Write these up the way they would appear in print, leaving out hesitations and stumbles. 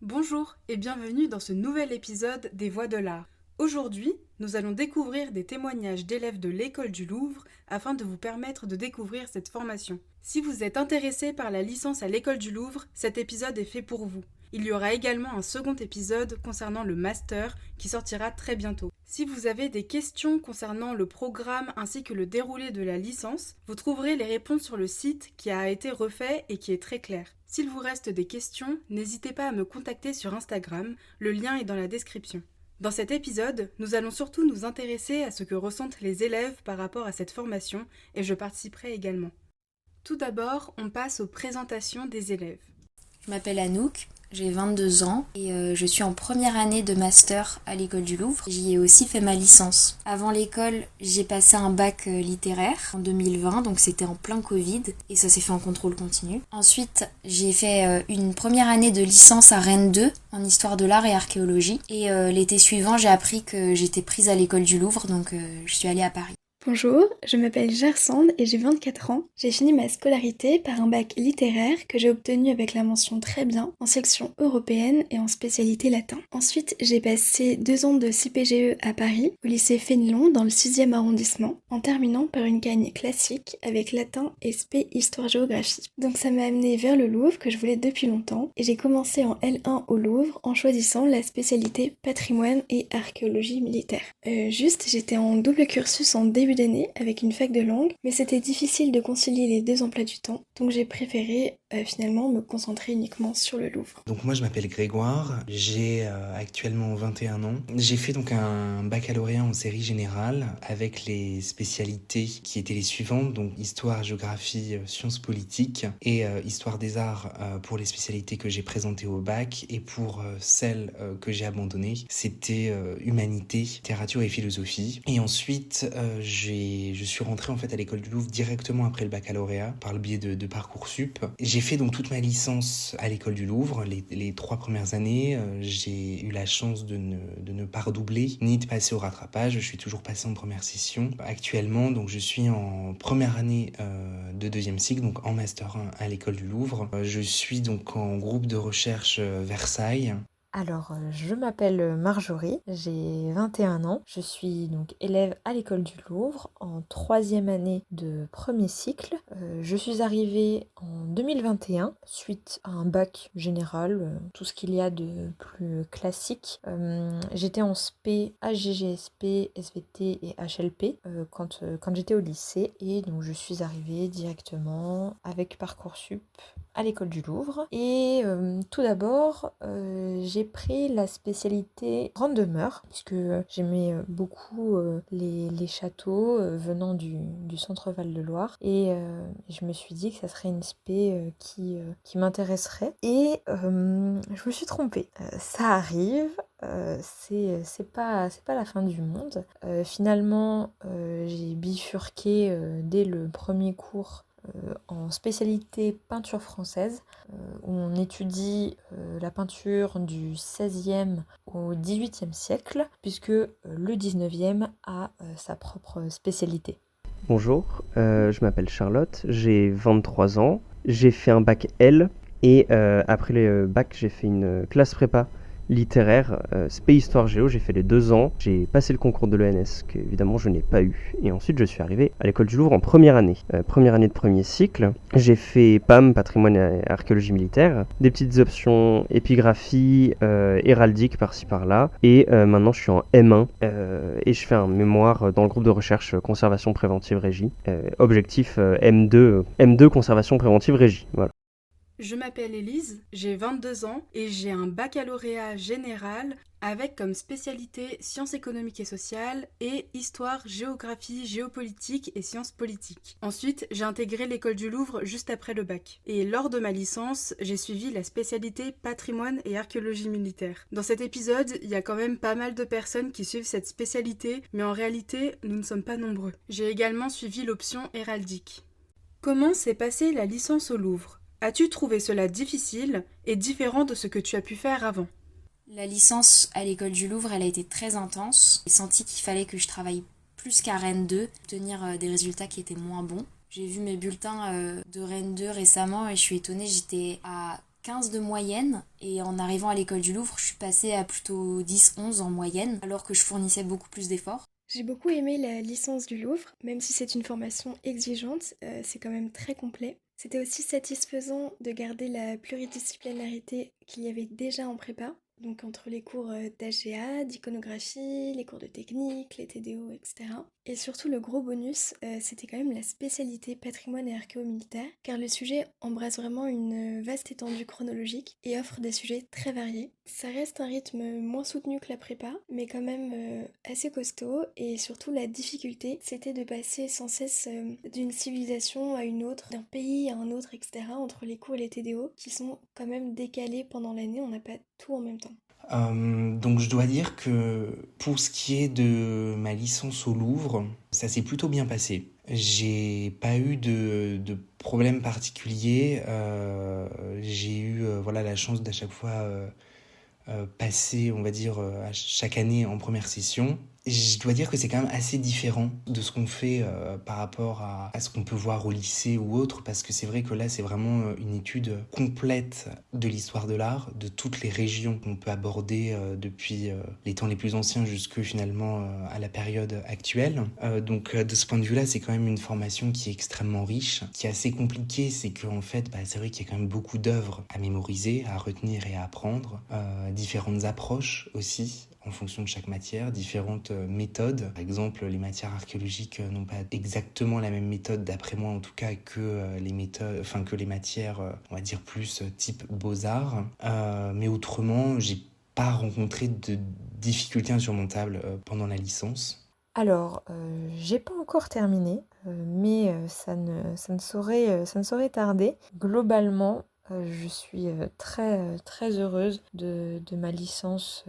Bonjour et bienvenue dans ce nouvel épisode des Voix de l'Art. Aujourd'hui, nous allons découvrir des témoignages d'élèves de l'École du Louvre afin de vous permettre de découvrir cette formation. Si vous êtes intéressé par la licence à l'École du Louvre, cet épisode est fait pour vous. Il y aura également un second épisode concernant le master qui sortira très bientôt. Si vous avez des questions concernant le programme ainsi que le déroulé de la licence, vous trouverez les réponses sur le site qui a été refait et qui est très clair. S'il vous reste des questions, n'hésitez pas à me contacter sur Instagram, le lien est dans la description. Dans cet épisode, nous allons surtout nous intéresser à ce que ressentent les élèves par rapport à cette formation et je participerai également. Tout d'abord, on passe aux présentations des élèves. Je m'appelle Anouk, j'ai 22 ans et je suis en première année de master à l'École du Louvre. J'y ai aussi fait ma licence. Avant l'école, j'ai passé un bac littéraire en 2020, donc c'était en plein Covid et ça s'est fait en contrôle continu. Ensuite, j'ai fait une première année de licence à Rennes 2 en histoire de l'art et archéologie. Et l'été suivant, j'ai appris que j'étais prise à l'École du Louvre, donc je suis allée à Paris. Bonjour, je m'appelle Gersande et j'ai 24 ans. J'ai fini ma scolarité par un bac littéraire que j'ai obtenu avec la mention très bien en section européenne et en spécialité latin. Ensuite, j'ai passé 2 ans de CPGE à Paris, au lycée Fénelon dans le 6e arrondissement, en terminant par une cagne classique avec latin et spé histoire-géographie. Donc ça m'a amené vers le Louvre que je voulais depuis longtemps et j'ai commencé en L1 au Louvre en choisissant la spécialité patrimoine et archéologie militaire. J'étais en double cursus en début d'année avec une fac de langue, mais c'était difficile de concilier les deux emplois du temps, donc j'ai préféré finalement me concentrer uniquement sur le Louvre. Donc moi je m'appelle Grégoire, j'ai actuellement 21 ans. J'ai fait donc un baccalauréat en série générale avec les spécialités qui étaient les suivantes, donc histoire, géographie, sciences politiques et histoire des arts pour les spécialités que j'ai présentées au bac, et pour celles que j'ai abandonnées, c'était humanité, littérature et philosophie. Et ensuite je suis rentré en fait à l'École du Louvre directement après le baccalauréat par le biais de Parcoursup. J'ai fait donc toute ma licence à l'École du Louvre. Les 3 premières années, j'ai eu la chance de ne pas redoubler ni de passer au rattrapage. Je suis toujours passé en première session. Actuellement, donc je suis en première année de 2e cycle, donc en master 1 à l'École du Louvre. Je suis donc en groupe de recherche Versailles. Alors, je m'appelle Marjorie, j'ai 21 ans, je suis donc élève à l'École du Louvre en 3e année de premier cycle. Je suis arrivée en 2021 suite à un bac général, tout ce qu'il y a de plus classique. J'étais en SP, HGGSP, SVT et HLP quand j'étais au lycée, et donc je suis arrivée directement avec Parcoursup à l'École du Louvre. Et tout d'abord, j'ai pris la spécialité grande demeure, puisque j'aimais beaucoup les châteaux venant du centre Val-de-Loire. Et je me suis dit que ça serait une spé qui m'intéresserait. Et je me suis trompée. Ça arrive. C'est pas la fin du monde. Finalement, j'ai bifurqué dès le premier cours en spécialité peinture française, où on étudie la peinture du XVIe au XVIIIe siècle, puisque le XIXe a sa propre spécialité. Bonjour, je m'appelle Charlotte, j'ai 23 ans, j'ai fait un bac L et après le bac j'ai fait une classe prépa littéraire, spé histoire géo, j'ai fait les 2 ans, j'ai passé le concours de l'ENS que évidemment je n'ai pas eu, et ensuite je suis arrivé à l'École du Louvre en première année de premier cycle. J'ai fait PAM, patrimoine et archéologie militaire, des petites options épigraphie, héraldique par-ci par-là, et maintenant je suis en M1 et je fais un mémoire dans le groupe de recherche conservation préventive régie, objectif M2 conservation préventive régie, voilà. Je m'appelle Élise, j'ai 22 ans et j'ai un baccalauréat général avec comme spécialité sciences économiques et sociales et histoire, géographie, géopolitique et sciences politiques. Ensuite, j'ai intégré l'École du Louvre juste après le bac. Et lors de ma licence, j'ai suivi la spécialité patrimoine et archéologie militaire. Dans cet épisode, il y a quand même pas mal de personnes qui suivent cette spécialité, mais en réalité, nous ne sommes pas nombreux. J'ai également suivi l'option héraldique. Comment s'est passée la licence au Louvre ? As-tu trouvé cela difficile et différent de ce que tu as pu faire avant ? La licence à l'École du Louvre, elle a été très intense. J'ai senti qu'il fallait que je travaille plus qu'à Rennes 2, obtenir des résultats qui étaient moins bons. J'ai vu mes bulletins de Rennes 2 récemment et je suis étonnée, j'étais à 15 de moyenne et en arrivant à l'école du Louvre, je suis passée à plutôt 10-11 en moyenne alors que je fournissais beaucoup plus d'efforts. J'ai beaucoup aimé la licence du Louvre, même si c'est une formation exigeante, c'est quand même très complet. C'était aussi satisfaisant de garder la pluridisciplinarité qu'il y avait déjà en prépa, donc entre les cours d'AGA, d'iconographie, les cours de technique, les TDO, etc. Et surtout le gros bonus, c'était quand même la spécialité patrimoine et archéo-militaire, car le sujet embrasse vraiment une vaste étendue chronologique et offre des sujets très variés. Ça reste un rythme moins soutenu que la prépa, mais quand même assez costaud, et surtout la difficulté, c'était de passer sans cesse d'une civilisation à une autre, d'un pays à un autre, etc., entre les cours et les TDO, qui sont quand même décalés pendant l'année, on n'a pas tout en même temps. Donc je dois dire que pour ce qui est de ma licence au Louvre, ça s'est plutôt bien passé. J'ai pas eu de problème particulier. J'ai eu voilà, la chance d'à chaque fois passer, on va dire, à chaque année en première session. Je dois dire que c'est quand même assez différent de ce qu'on fait par rapport à ce qu'on peut voir au lycée ou autre, parce que c'est vrai que là, c'est vraiment une étude complète de l'histoire de l'art, de toutes les régions qu'on peut aborder depuis les temps les plus anciens jusque finalement à la période actuelle. Donc de ce point de vue-là, c'est quand même une formation qui est extrêmement riche. Ce qui est assez compliqué, c'est qu'en fait, c'est vrai qu'il y a quand même beaucoup d'œuvres à mémoriser, à retenir et à apprendre, différentes approches aussi en fonction de chaque matière, différentes méthodes. Par exemple, les matières archéologiques n'ont pas exactement la même méthode, d'après moi en tout cas, que les méthodes, que les matières, on va dire plus type beaux-arts. Mais autrement, j'ai pas rencontré de difficultés insurmontables pendant la licence. Alors, j'ai pas encore terminé, mais ça ne saurait tarder. Globalement, je suis très heureuse de ma licence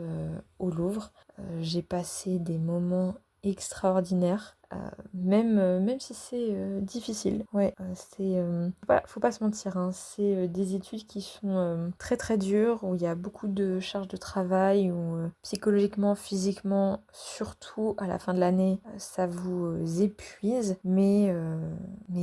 au Louvre. J'ai passé des moments extraordinaires, même si c'est difficile. Ouais, faut pas se mentir, hein, c'est des études qui sont très dures, où il y a beaucoup de charges de travail, où psychologiquement, physiquement, surtout à la fin de l'année, ça vous épuise, mais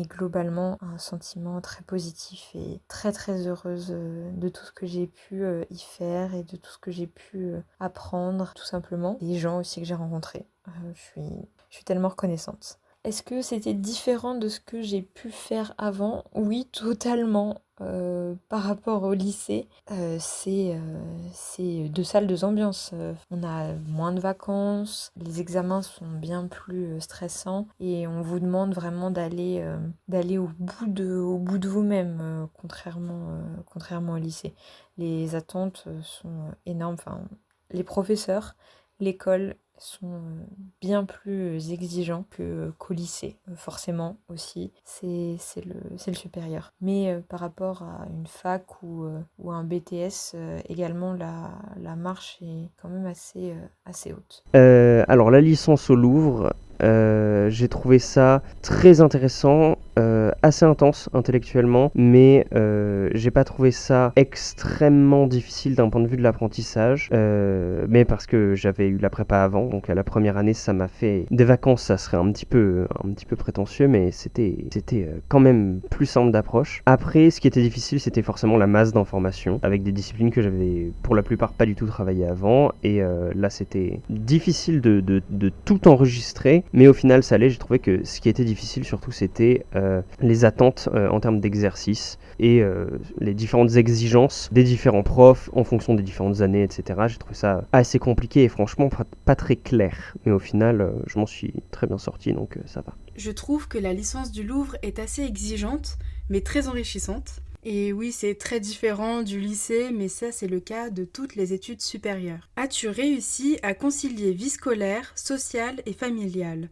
globalement, un sentiment très positif et très heureuse de tout ce que j'ai pu y faire et de tout ce que j'ai pu apprendre, tout simplement. Les gens aussi que j'ai rencontrés. Je suis tellement reconnaissante. Est-ce que c'était différent de ce que j'ai pu faire avant? Oui, totalement. Par rapport au lycée, c'est deux salles, deux ambiances. On a moins de vacances, les examens sont bien plus stressants et on vous demande vraiment d'aller au bout de vous-même, contrairement au lycée. Les attentes sont énormes. Enfin, les professeurs, l'école sont bien plus exigeants qu'au lycée, forcément aussi, c'est le supérieur. Mais par rapport à une fac ou un BTS, également la marche est quand même assez haute. Alors la licence au Louvre, j'ai trouvé ça très intéressant, assez intense intellectuellement, mais j'ai pas trouvé ça extrêmement difficile d'un point de vue de l'apprentissage, mais parce que j'avais eu la prépa avant, donc à la première année ça m'a fait des vacances, ça serait un petit peu prétentieux, mais c'était quand même plus simple d'approche. Après, ce qui était difficile, c'était forcément la masse d'informations, avec des disciplines que j'avais pour la plupart pas du tout travaillé avant, et là c'était difficile de tout enregistrer, mais au final ça allait. J'ai trouvé que ce qui était difficile surtout, c'était les attentes en termes d'exercice et les différentes exigences des différents profs en fonction des différentes années, etc. J'ai trouvé ça assez compliqué et franchement pas très clair, mais au final je m'en suis très bien sorti, donc ça va. Je trouve que la licence du Louvre est assez exigeante, mais très enrichissante. Et oui, c'est très différent du lycée, mais ça c'est le cas de toutes les études supérieures. As-tu réussi à concilier vie scolaire, sociale et familiale?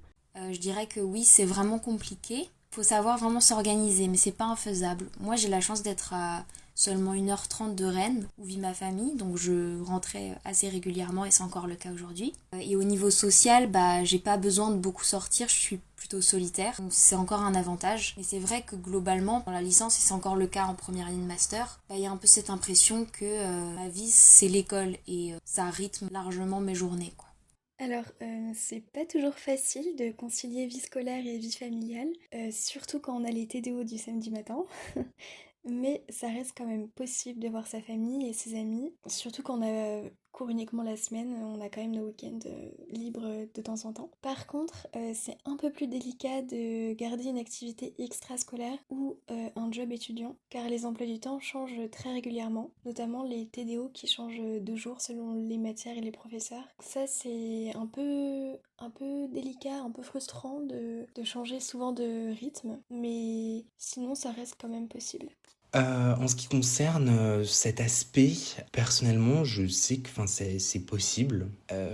Je dirais que oui, c'est vraiment compliqué. Faut savoir vraiment s'organiser, mais c'est pas infaisable. Moi, j'ai la chance d'être à seulement 1h30 de Rennes, où vit ma famille, donc je rentrais assez régulièrement et c'est encore le cas aujourd'hui. Et au niveau social, j'ai pas besoin de beaucoup sortir, je suis plutôt solitaire, donc c'est encore un avantage. Mais c'est vrai que globalement, dans la licence, et c'est encore le cas en première année de master, y a un peu cette impression que ma vie, c'est l'école et ça rythme largement mes journées, quoi. Alors, c'est pas toujours facile de concilier vie scolaire et vie familiale, surtout quand on a les TDO du samedi matin. mais ça reste quand même possible de voir sa famille et ses amis, surtout quand on a cours uniquement la semaine, on a quand même nos week-ends libres de temps en temps. Par contre, c'est un peu plus délicat de garder une activité extrascolaire ou un job étudiant, car les emplois du temps changent très régulièrement, notamment les TDO qui changent de jour selon les matières et les professeurs. Ça, c'est un peu délicat, un peu frustrant de changer souvent de rythme, mais sinon ça reste quand même possible. En ce qui concerne cet aspect, personnellement, je sais que c'est possible.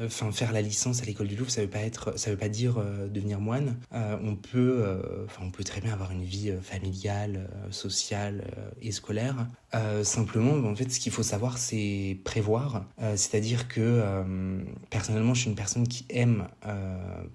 Faire la licence à l'école du Louvre, ça veut pas dire devenir moine. On peut très bien avoir une vie familiale, sociale et scolaire. Simplement, en fait, ce qu'il faut savoir, c'est prévoir. C'est-à-dire que personnellement, je suis une personne qui aime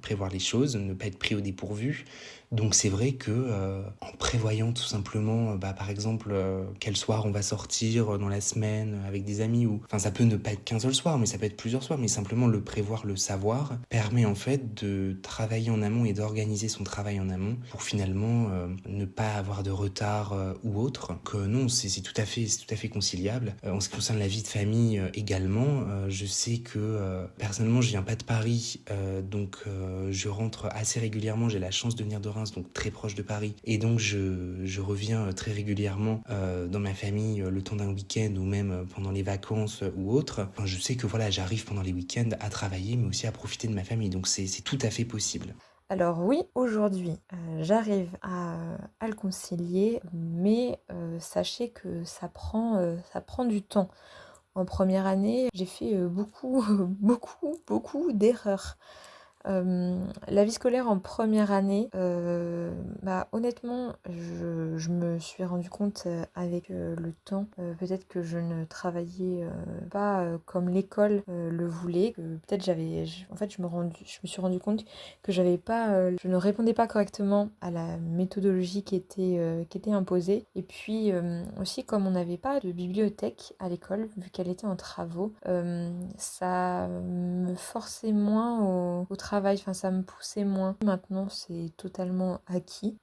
prévoir les choses, ne pas être pris au dépourvu. Donc c'est vrai que en prévoyant tout simplement, par exemple, quel soir on va sortir dans la semaine avec des amis, ou enfin ça peut ne pas être qu'un seul soir, mais ça peut être plusieurs soirs, mais simplement le prévoir, le savoir, permet en fait de travailler en amont et d'organiser son travail en amont pour finalement ne pas avoir de retard ou autre. Donc non, c'est tout à fait conciliable. En ce qui concerne la vie de famille également, je sais que personnellement je viens pas de Paris, donc je rentre assez régulièrement, j'ai la chance de venir de Reims, donc très proche de Paris, et donc je reviens très régulièrement dans ma famille le temps d'un week-end ou même pendant les vacances ou autre. Enfin, je sais que voilà, j'arrive pendant les week-ends à travailler mais aussi à profiter de ma famille, donc c'est tout à fait possible. Alors oui, aujourd'hui, j'arrive à le concilier, mais sachez que ça prend du temps. En première année, j'ai fait beaucoup, beaucoup d'erreurs. La vie scolaire en première année, honnêtement, je me suis rendu compte avec le temps, peut-être que je ne travaillais pas comme l'école le voulait, que peut-être en fait, je me suis rendu compte que je ne répondais pas correctement à la méthodologie qui était imposée. Et puis aussi, comme on n'avait pas de bibliothèque à l'école, vu qu'elle était en travaux, ça me forçait moins au travail, enfin ça me poussait moins. Maintenant c'est totalement acquis.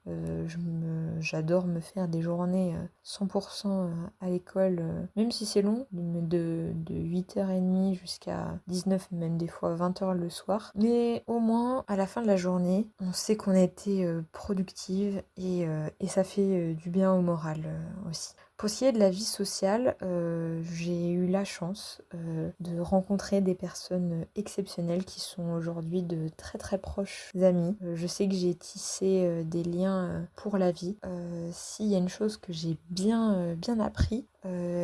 J'adore me faire des journées 100% à l'école, même si c'est long, de 8h30 jusqu'à 19, même des fois 20h le soir. Mais au moins à la fin de la journée, on sait qu'on a été productive et ça fait du bien au moral aussi. Pour ce qui est de la vie sociale, j'ai eu la chance de rencontrer des personnes exceptionnelles qui sont aujourd'hui de très très proches amis. Je sais que j'ai tissé des liens pour la vie. S'il y a une chose que j'ai bien appris,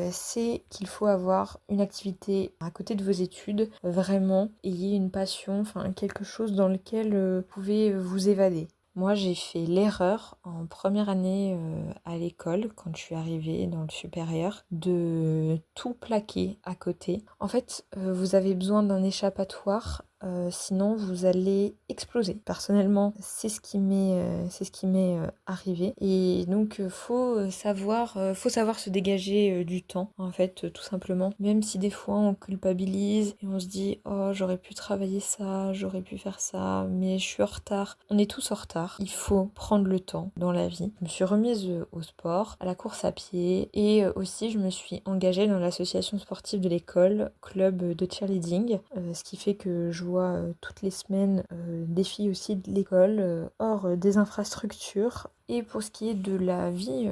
c'est qu'il faut avoir une activité à côté de vos études, vraiment, ayez une passion, enfin quelque chose dans lequel vous pouvez vous évader. Moi, j'ai fait l'erreur en première année à l'école, quand je suis arrivée dans le supérieur, de tout plaquer à côté. En fait, vous avez besoin d'un échappatoire, sinon vous allez exploser. Personnellement, c'est ce qui m'est arrivé. Et donc, faut savoir se dégager du temps, en fait, tout simplement. Même si des fois on culpabilise et on se dit, oh, j'aurais pu travailler ça, j'aurais pu faire ça, mais je suis en retard. On est tous en retard. Il faut prendre le temps dans la vie. Je me suis remise au sport, à la course à pied, et aussi je me suis engagée dans l'association sportive de l'école, club de cheerleading, ce qui fait que je vois toutes les semaines des filles aussi de l'école, hors des infrastructures. Et pour ce qui est de la vie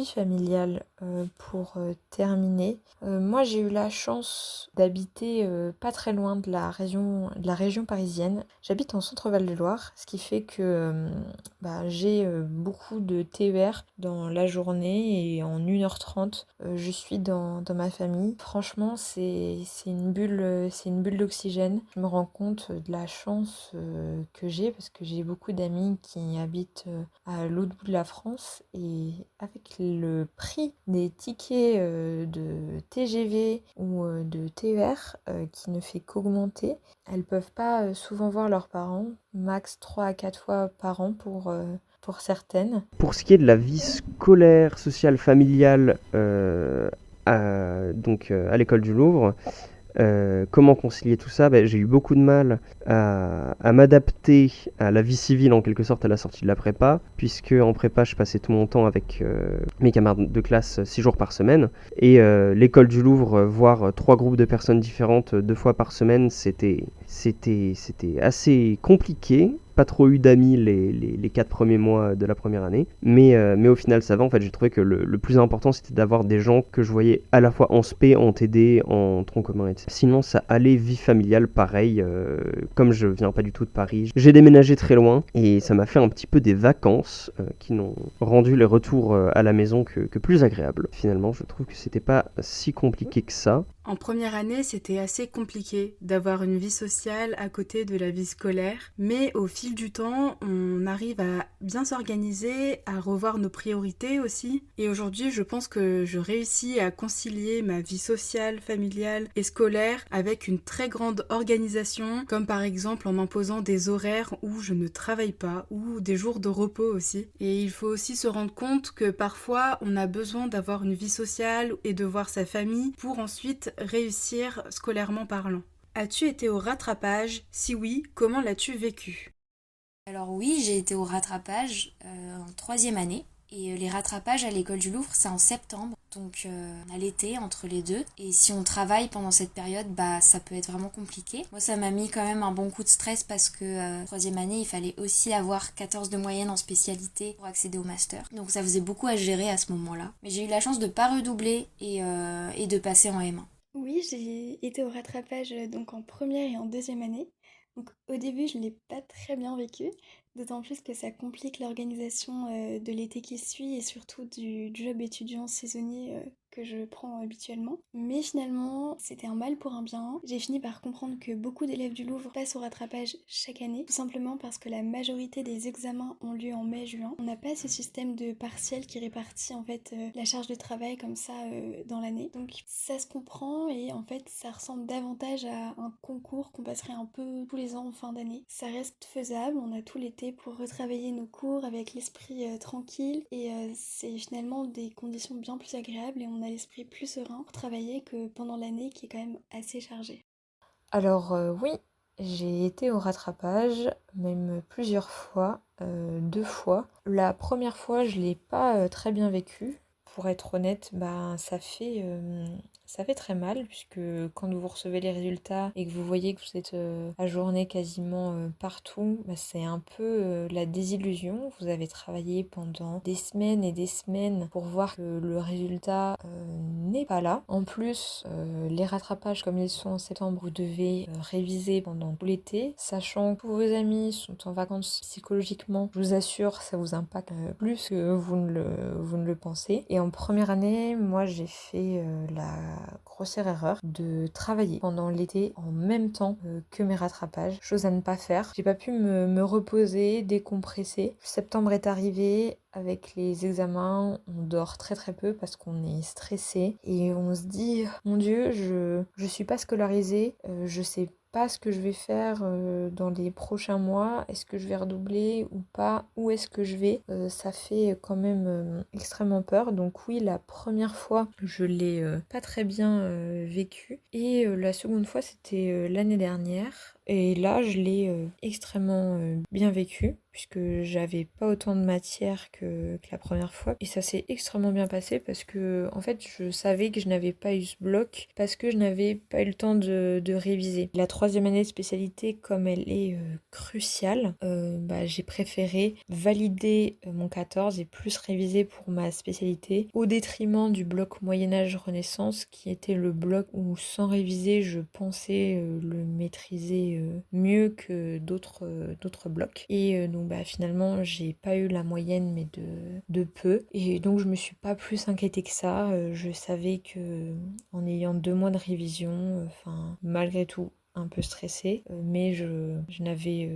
familiale, pour terminer, moi j'ai eu la chance d'habiter pas très loin de la région parisienne. J'habite en Centre-Val de Loire, ce qui fait que j'ai beaucoup de TER dans la journée, et en 1h30 je suis dans ma famille. Franchement, c'est une bulle d'oxygène. Je me rends compte de la chance que j'ai, parce que j'ai beaucoup d'amis qui habitent à l'autre bout de la France, et avec le prix des tickets de TGV ou de TER qui ne fait qu'augmenter, elles peuvent pas souvent voir leurs parents, max 3 à 4 fois par an pour certaines. Pour ce qui est de la vie scolaire, sociale, familiale, à l'école du Louvre, Comment concilier tout ça? J'ai eu beaucoup de mal à m'adapter à la vie civile en quelque sorte à la sortie de la prépa, puisque en prépa je passais tout mon temps avec mes camarades de classe 6 jours par semaine, et l'école du Louvre, voir 3 groupes de personnes différentes 2 fois par semaine, c'était assez compliqué. Pas trop eu d'amis les 4 premiers mois de la première année, mais au final ça va. En fait, j'ai trouvé que le plus important c'était d'avoir des gens que je voyais à la fois en spé, en TD, en tronc commun, etc. Sinon ça allait, vie familiale pareil, comme je viens pas du tout de Paris, j'ai déménagé très loin et ça m'a fait un petit peu des vacances qui n'ont rendu les retours à la maison que plus agréables. Finalement je trouve que c'était pas si compliqué que ça. En première année, c'était assez compliqué d'avoir une vie sociale à côté de la vie scolaire, mais au fil du temps, on arrive à bien s'organiser, à revoir nos priorités aussi. Et aujourd'hui, je pense que je réussis à concilier ma vie sociale, familiale et scolaire avec une très grande organisation, comme par exemple en m'imposant des horaires où je ne travaille pas, ou des jours de repos aussi. Et il faut aussi se rendre compte que parfois, on a besoin d'avoir une vie sociale et de voir sa famille pour ensuite réussir scolairement parlant. As-tu été au rattrapage? Si oui, comment l'as-tu vécu? Alors oui, j'ai été au rattrapage en 3e année. Et les rattrapages à l'école du Louvre, c'est en septembre, donc à l'été, entre les deux. Et si on travaille pendant cette période, ça peut être vraiment compliqué. Moi, ça m'a mis quand même un bon coup de stress parce que 3e année, il fallait aussi avoir 14 de moyenne en spécialité pour accéder au master. Donc ça faisait beaucoup à gérer à ce moment-là. Mais j'ai eu la chance de pas redoubler et de passer en M1. Oui, j'ai été au rattrapage donc en première et en deuxième année. Donc au début, je ne l'ai pas très bien vécu, d'autant plus que ça complique l'organisation de l'été qui suit et surtout du job étudiant saisonnier que je prends habituellement. Mais finalement, c'était un mal pour un bien. J'ai fini par comprendre que beaucoup d'élèves du Louvre passent au rattrapage chaque année, tout simplement parce que la majorité des examens ont lieu en mai-juin. On n'a pas ce système de partiel qui répartit en fait la charge de travail comme ça dans l'année. Donc ça se comprend et en fait ça ressemble davantage à un concours qu'on passerait un peu tous les ans en fin d'année. Ça reste faisable, on a tout l'été pour retravailler nos cours avec l'esprit tranquille et c'est finalement des conditions bien plus agréables et on a l'esprit plus serein pour travailler que pendant l'année qui est quand même assez chargée. Alors oui, j'ai été au rattrapage, même plusieurs fois, 2 fois. La première fois, je l'ai pas très bien vécu. Pour être honnête, ça fait très mal puisque quand vous recevez les résultats et que vous voyez que vous êtes ajourné quasiment partout, c'est un peu la désillusion. Vous avez travaillé pendant des semaines et des semaines pour voir que le résultat n'est pas là. En plus, les rattrapages comme ils sont en septembre, vous devez réviser pendant tout l'été, sachant que tous vos amis sont en vacances psychologiquement. Je vous assure, ça vous impacte plus que vous ne le pensez. Et en première année, moi j'ai fait la grossière erreur de travailler pendant l'été en même temps que mes rattrapages, chose à ne pas faire. J'ai pas pu me reposer, décompresser. Septembre est arrivé, avec les examens, on dort très très peu parce qu'on est stressé et on se dit mon Dieu, je suis pas scolarisée, je sais pas ce que je vais faire dans les prochains mois, est-ce que je vais redoubler ou pas, où est-ce que je vais, ça fait quand même extrêmement peur. Donc oui, la première fois je l'ai pas très bien vécu et la seconde fois c'était l'année dernière et là je l'ai extrêmement bien vécu puisque j'avais pas autant de matière que la première fois et ça s'est extrêmement bien passé parce que en fait je savais que je n'avais pas eu ce bloc parce que je n'avais pas eu le temps de réviser. La 3e année de spécialité, comme elle est cruciale, j'ai préféré valider mon 14 et plus réviser pour ma spécialité au détriment du bloc Moyen-Âge Renaissance qui était le bloc où sans réviser je pensais le maîtriser mieux que d'autres blocs et donc finalement j'ai pas eu la moyenne mais de peu et donc je me suis pas plus inquiétée que ça. Je savais que en ayant 2 mois de révision, malgré tout un peu stressée, mais je n'avais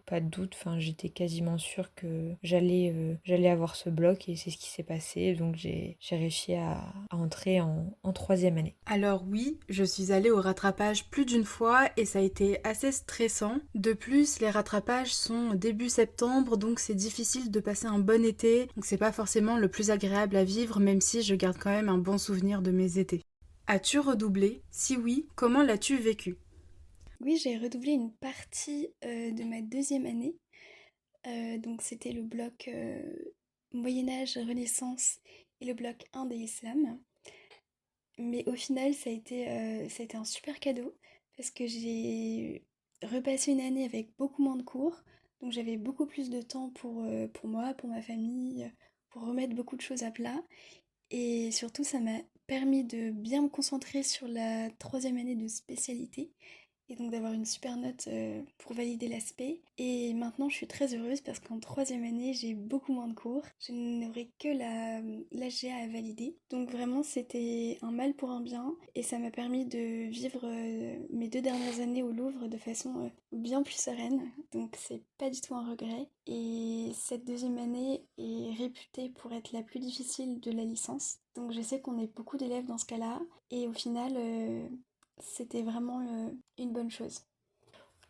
pas de doute, j'étais quasiment sûre que j'allais avoir ce bloc et c'est ce qui s'est passé, donc j'ai réussi à entrer en 3e année. Alors oui, je suis allée au rattrapage plus d'une fois et ça a été assez stressant. De plus, les rattrapages sont début septembre, donc c'est difficile de passer un bon été, donc c'est pas forcément le plus agréable à vivre, même si je garde quand même un bon souvenir de mes étés. As-tu redoublé? Si oui, comment l'as-tu vécu? Oui, j'ai redoublé une partie de ma deuxième année. Donc c'était le bloc Moyen-Âge, Renaissance et le bloc Inde et Islam. Mais au final, ça a été un super cadeau parce que j'ai repassé une année avec beaucoup moins de cours. Donc j'avais beaucoup plus de temps pour moi, pour ma famille, pour remettre beaucoup de choses à plat. Et surtout, ça m'a permis de bien me concentrer sur la troisième année de spécialité et donc d'avoir une super note pour valider l'aspect. Et maintenant, je suis très heureuse parce qu'en troisième année, j'ai beaucoup moins de cours. Je n'aurai que l'AGA à valider. Donc vraiment, c'était un mal pour un bien et ça m'a permis de vivre mes 2 dernières années au Louvre de façon bien plus sereine. Donc c'est pas du tout un regret. Et cette deuxième année est réputée pour être la plus difficile de la licence. Donc je sais qu'on est beaucoup d'élèves dans ce cas-là. Et au final, c'était vraiment une bonne chose.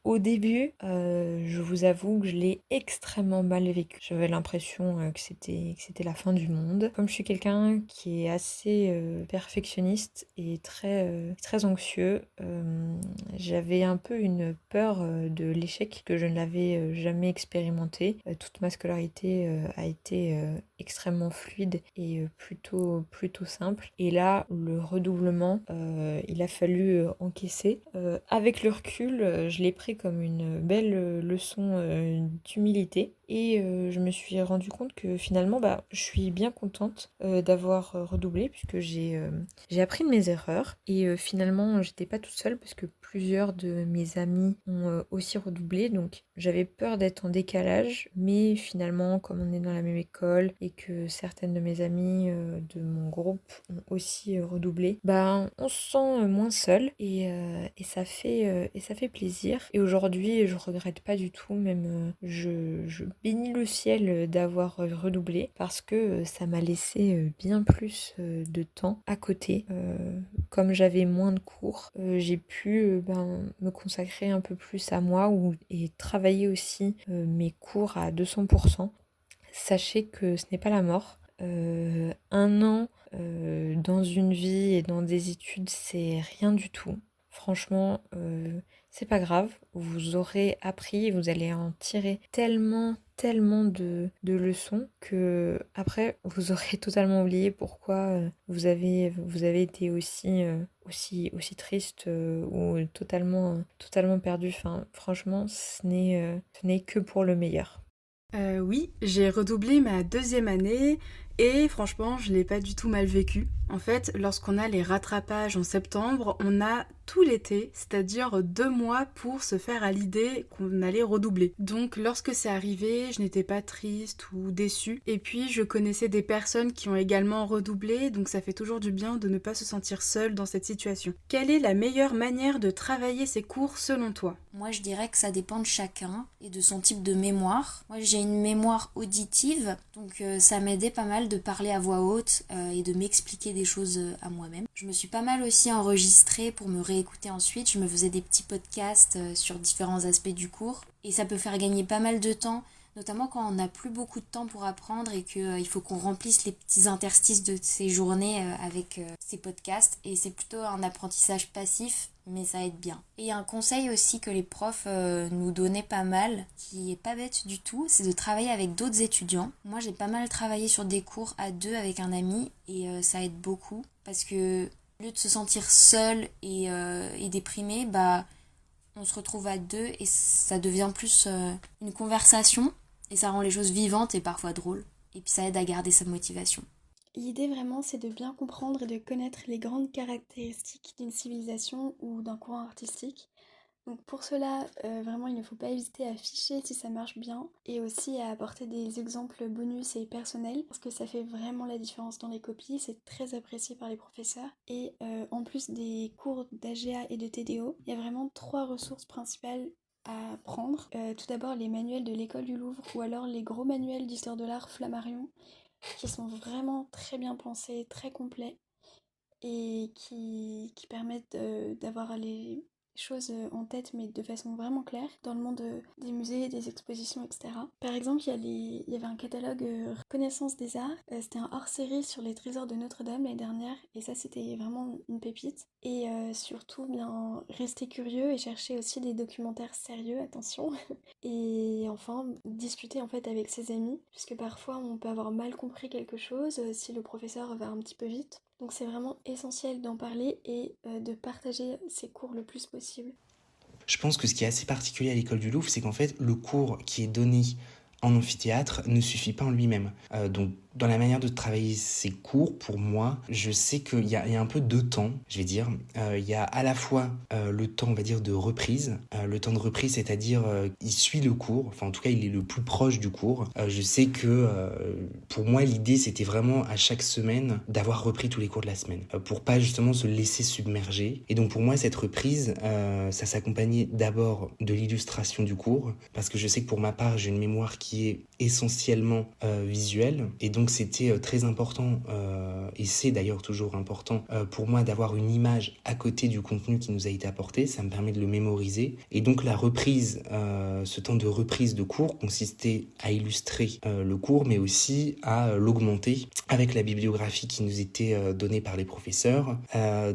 Au début, je vous avoue que je l'ai extrêmement mal vécu. J'avais l'impression que c'était la fin du monde. Comme je suis quelqu'un qui est assez perfectionniste et très anxieux, j'avais un peu une peur de l'échec que je ne l'avais jamais expérimenté. Toute ma scolarité a été extrêmement fluide et plutôt simple. Et là, le redoublement, il a fallu encaisser. Avec le recul, je l'ai pris comme une belle leçon d'humilité et je me suis rendu compte que finalement je suis bien contente d'avoir redoublé puisque j'ai appris de mes erreurs et finalement j'étais pas toute seule parce que plusieurs de mes amis ont aussi redoublé, donc j'avais peur d'être en décalage, mais finalement comme on est dans la même école et que certaines de mes amies de mon groupe ont aussi redoublé, on se sent moins seul et ça fait plaisir. Et aujourd'hui, je regrette pas du tout, même je bénis le ciel d'avoir redoublé parce que ça m'a laissé bien plus de temps à côté. Comme j'avais moins de cours, j'ai pu me consacrer un peu plus à moi et travailler aussi mes cours à 200%. Sachez que ce n'est pas la mort. Un an dans une vie et dans des études, c'est rien du tout. Franchement, c'est pas grave. Vous aurez appris et vous allez en tirer tellement de leçons que après vous aurez totalement oublié pourquoi vous avez été aussi triste ou totalement perdu. Enfin, franchement, ce n'est que pour le meilleur. Oui, j'ai redoublé ma deuxième année et franchement, je l'ai pas du tout mal vécu. En fait, lorsqu'on a les rattrapages en septembre, on a tout l'été, c'est-à-dire 2 mois pour se faire à l'idée qu'on allait redoubler. Donc lorsque c'est arrivé, je n'étais pas triste ou déçue. Et puis je connaissais des personnes qui ont également redoublé, donc ça fait toujours du bien de ne pas se sentir seule dans cette situation. Quelle est la meilleure manière de travailler ces cours selon toi? Moi, je dirais que ça dépend de chacun et de son type de mémoire. Moi, j'ai une mémoire auditive, donc ça m'aidait pas mal de parler à voix haute et de m'expliquer des choses à moi-même. Je me suis pas mal aussi enregistrée pour me réécouter ensuite. Je me faisais des petits podcasts sur différents aspects du cours. Et ça peut faire gagner pas mal de temps, notamment quand on n'a plus beaucoup de temps pour apprendre et qu'il faut qu'on remplisse les petits interstices de ces journées avec ces podcasts. Et c'est plutôt un apprentissage passif, mais ça aide bien. Et il y a un conseil aussi que les profs nous donnaient pas mal, qui est pas bête du tout, c'est de travailler avec d'autres étudiants. Moi, j'ai pas mal travaillé sur des cours à deux avec un ami et ça aide beaucoup parce que au lieu de se sentir seul et déprimé, on se retrouve à deux et ça devient plus une conversation et ça rend les choses vivantes et parfois drôles. Et puis ça aide à garder sa motivation. L'idée vraiment, c'est de bien comprendre et de connaître les grandes caractéristiques d'une civilisation ou d'un courant artistique. Donc pour cela, vraiment, il ne faut pas hésiter à afficher si ça marche bien et aussi à apporter des exemples bonus et personnels parce que ça fait vraiment la différence dans les copies, c'est très apprécié par les professeurs. Et en plus des cours d'AGA et de TDO, il y a vraiment 3 ressources principales à prendre. Tout d'abord les manuels de l'école du Louvre ou alors les gros manuels d'histoire de l'art Flammarion qui sont vraiment très bien pensés, très complets et qui permettent d'avoir les choses en tête, mais de façon vraiment claire, dans le monde des musées, des expositions, etc. Par exemple, il y avait un catalogue Reconnaissance des Arts. C'était un hors-série sur les trésors de Notre-Dame l'année dernière, et ça, c'était vraiment une pépite. Et surtout, bien, rester curieux et chercher aussi des documentaires sérieux, attention. Et enfin, discuter en fait avec ses amis, puisque parfois on peut avoir mal compris quelque chose si le professeur va un petit peu vite. Donc c'est vraiment essentiel d'en parler et de partager ses cours le plus possible. Je pense que ce qui est assez particulier à l'école du Louvre, c'est qu'en fait, le cours qui est donné en amphithéâtre ne suffit pas en lui-même. Donc, dans la manière de travailler ces cours, pour moi, je sais qu'il y a un peu deux temps, je vais dire. Il y a à la fois le temps, on va dire, de reprise. Le temps de reprise, c'est-à-dire, il suit le cours, enfin, en tout cas, il est le plus proche du cours. Je sais que, pour moi, l'idée, c'était vraiment à chaque semaine d'avoir repris tous les cours de la semaine, pour pas justement se laisser submerger. Et donc, pour moi, cette reprise, ça s'accompagnait d'abord de l'illustration du cours, parce que je sais que pour ma part, j'ai une mémoire qui est essentiellement visuelle, et donc c'était très important, et c'est d'ailleurs toujours important pour moi d'avoir une image à côté du contenu qui nous a été apporté. Ça me permet de le mémoriser, et donc la reprise, ce temps de reprise de cours consistait à illustrer le cours, mais aussi à l'augmenter avec la bibliographie qui nous était donnée par les professeurs.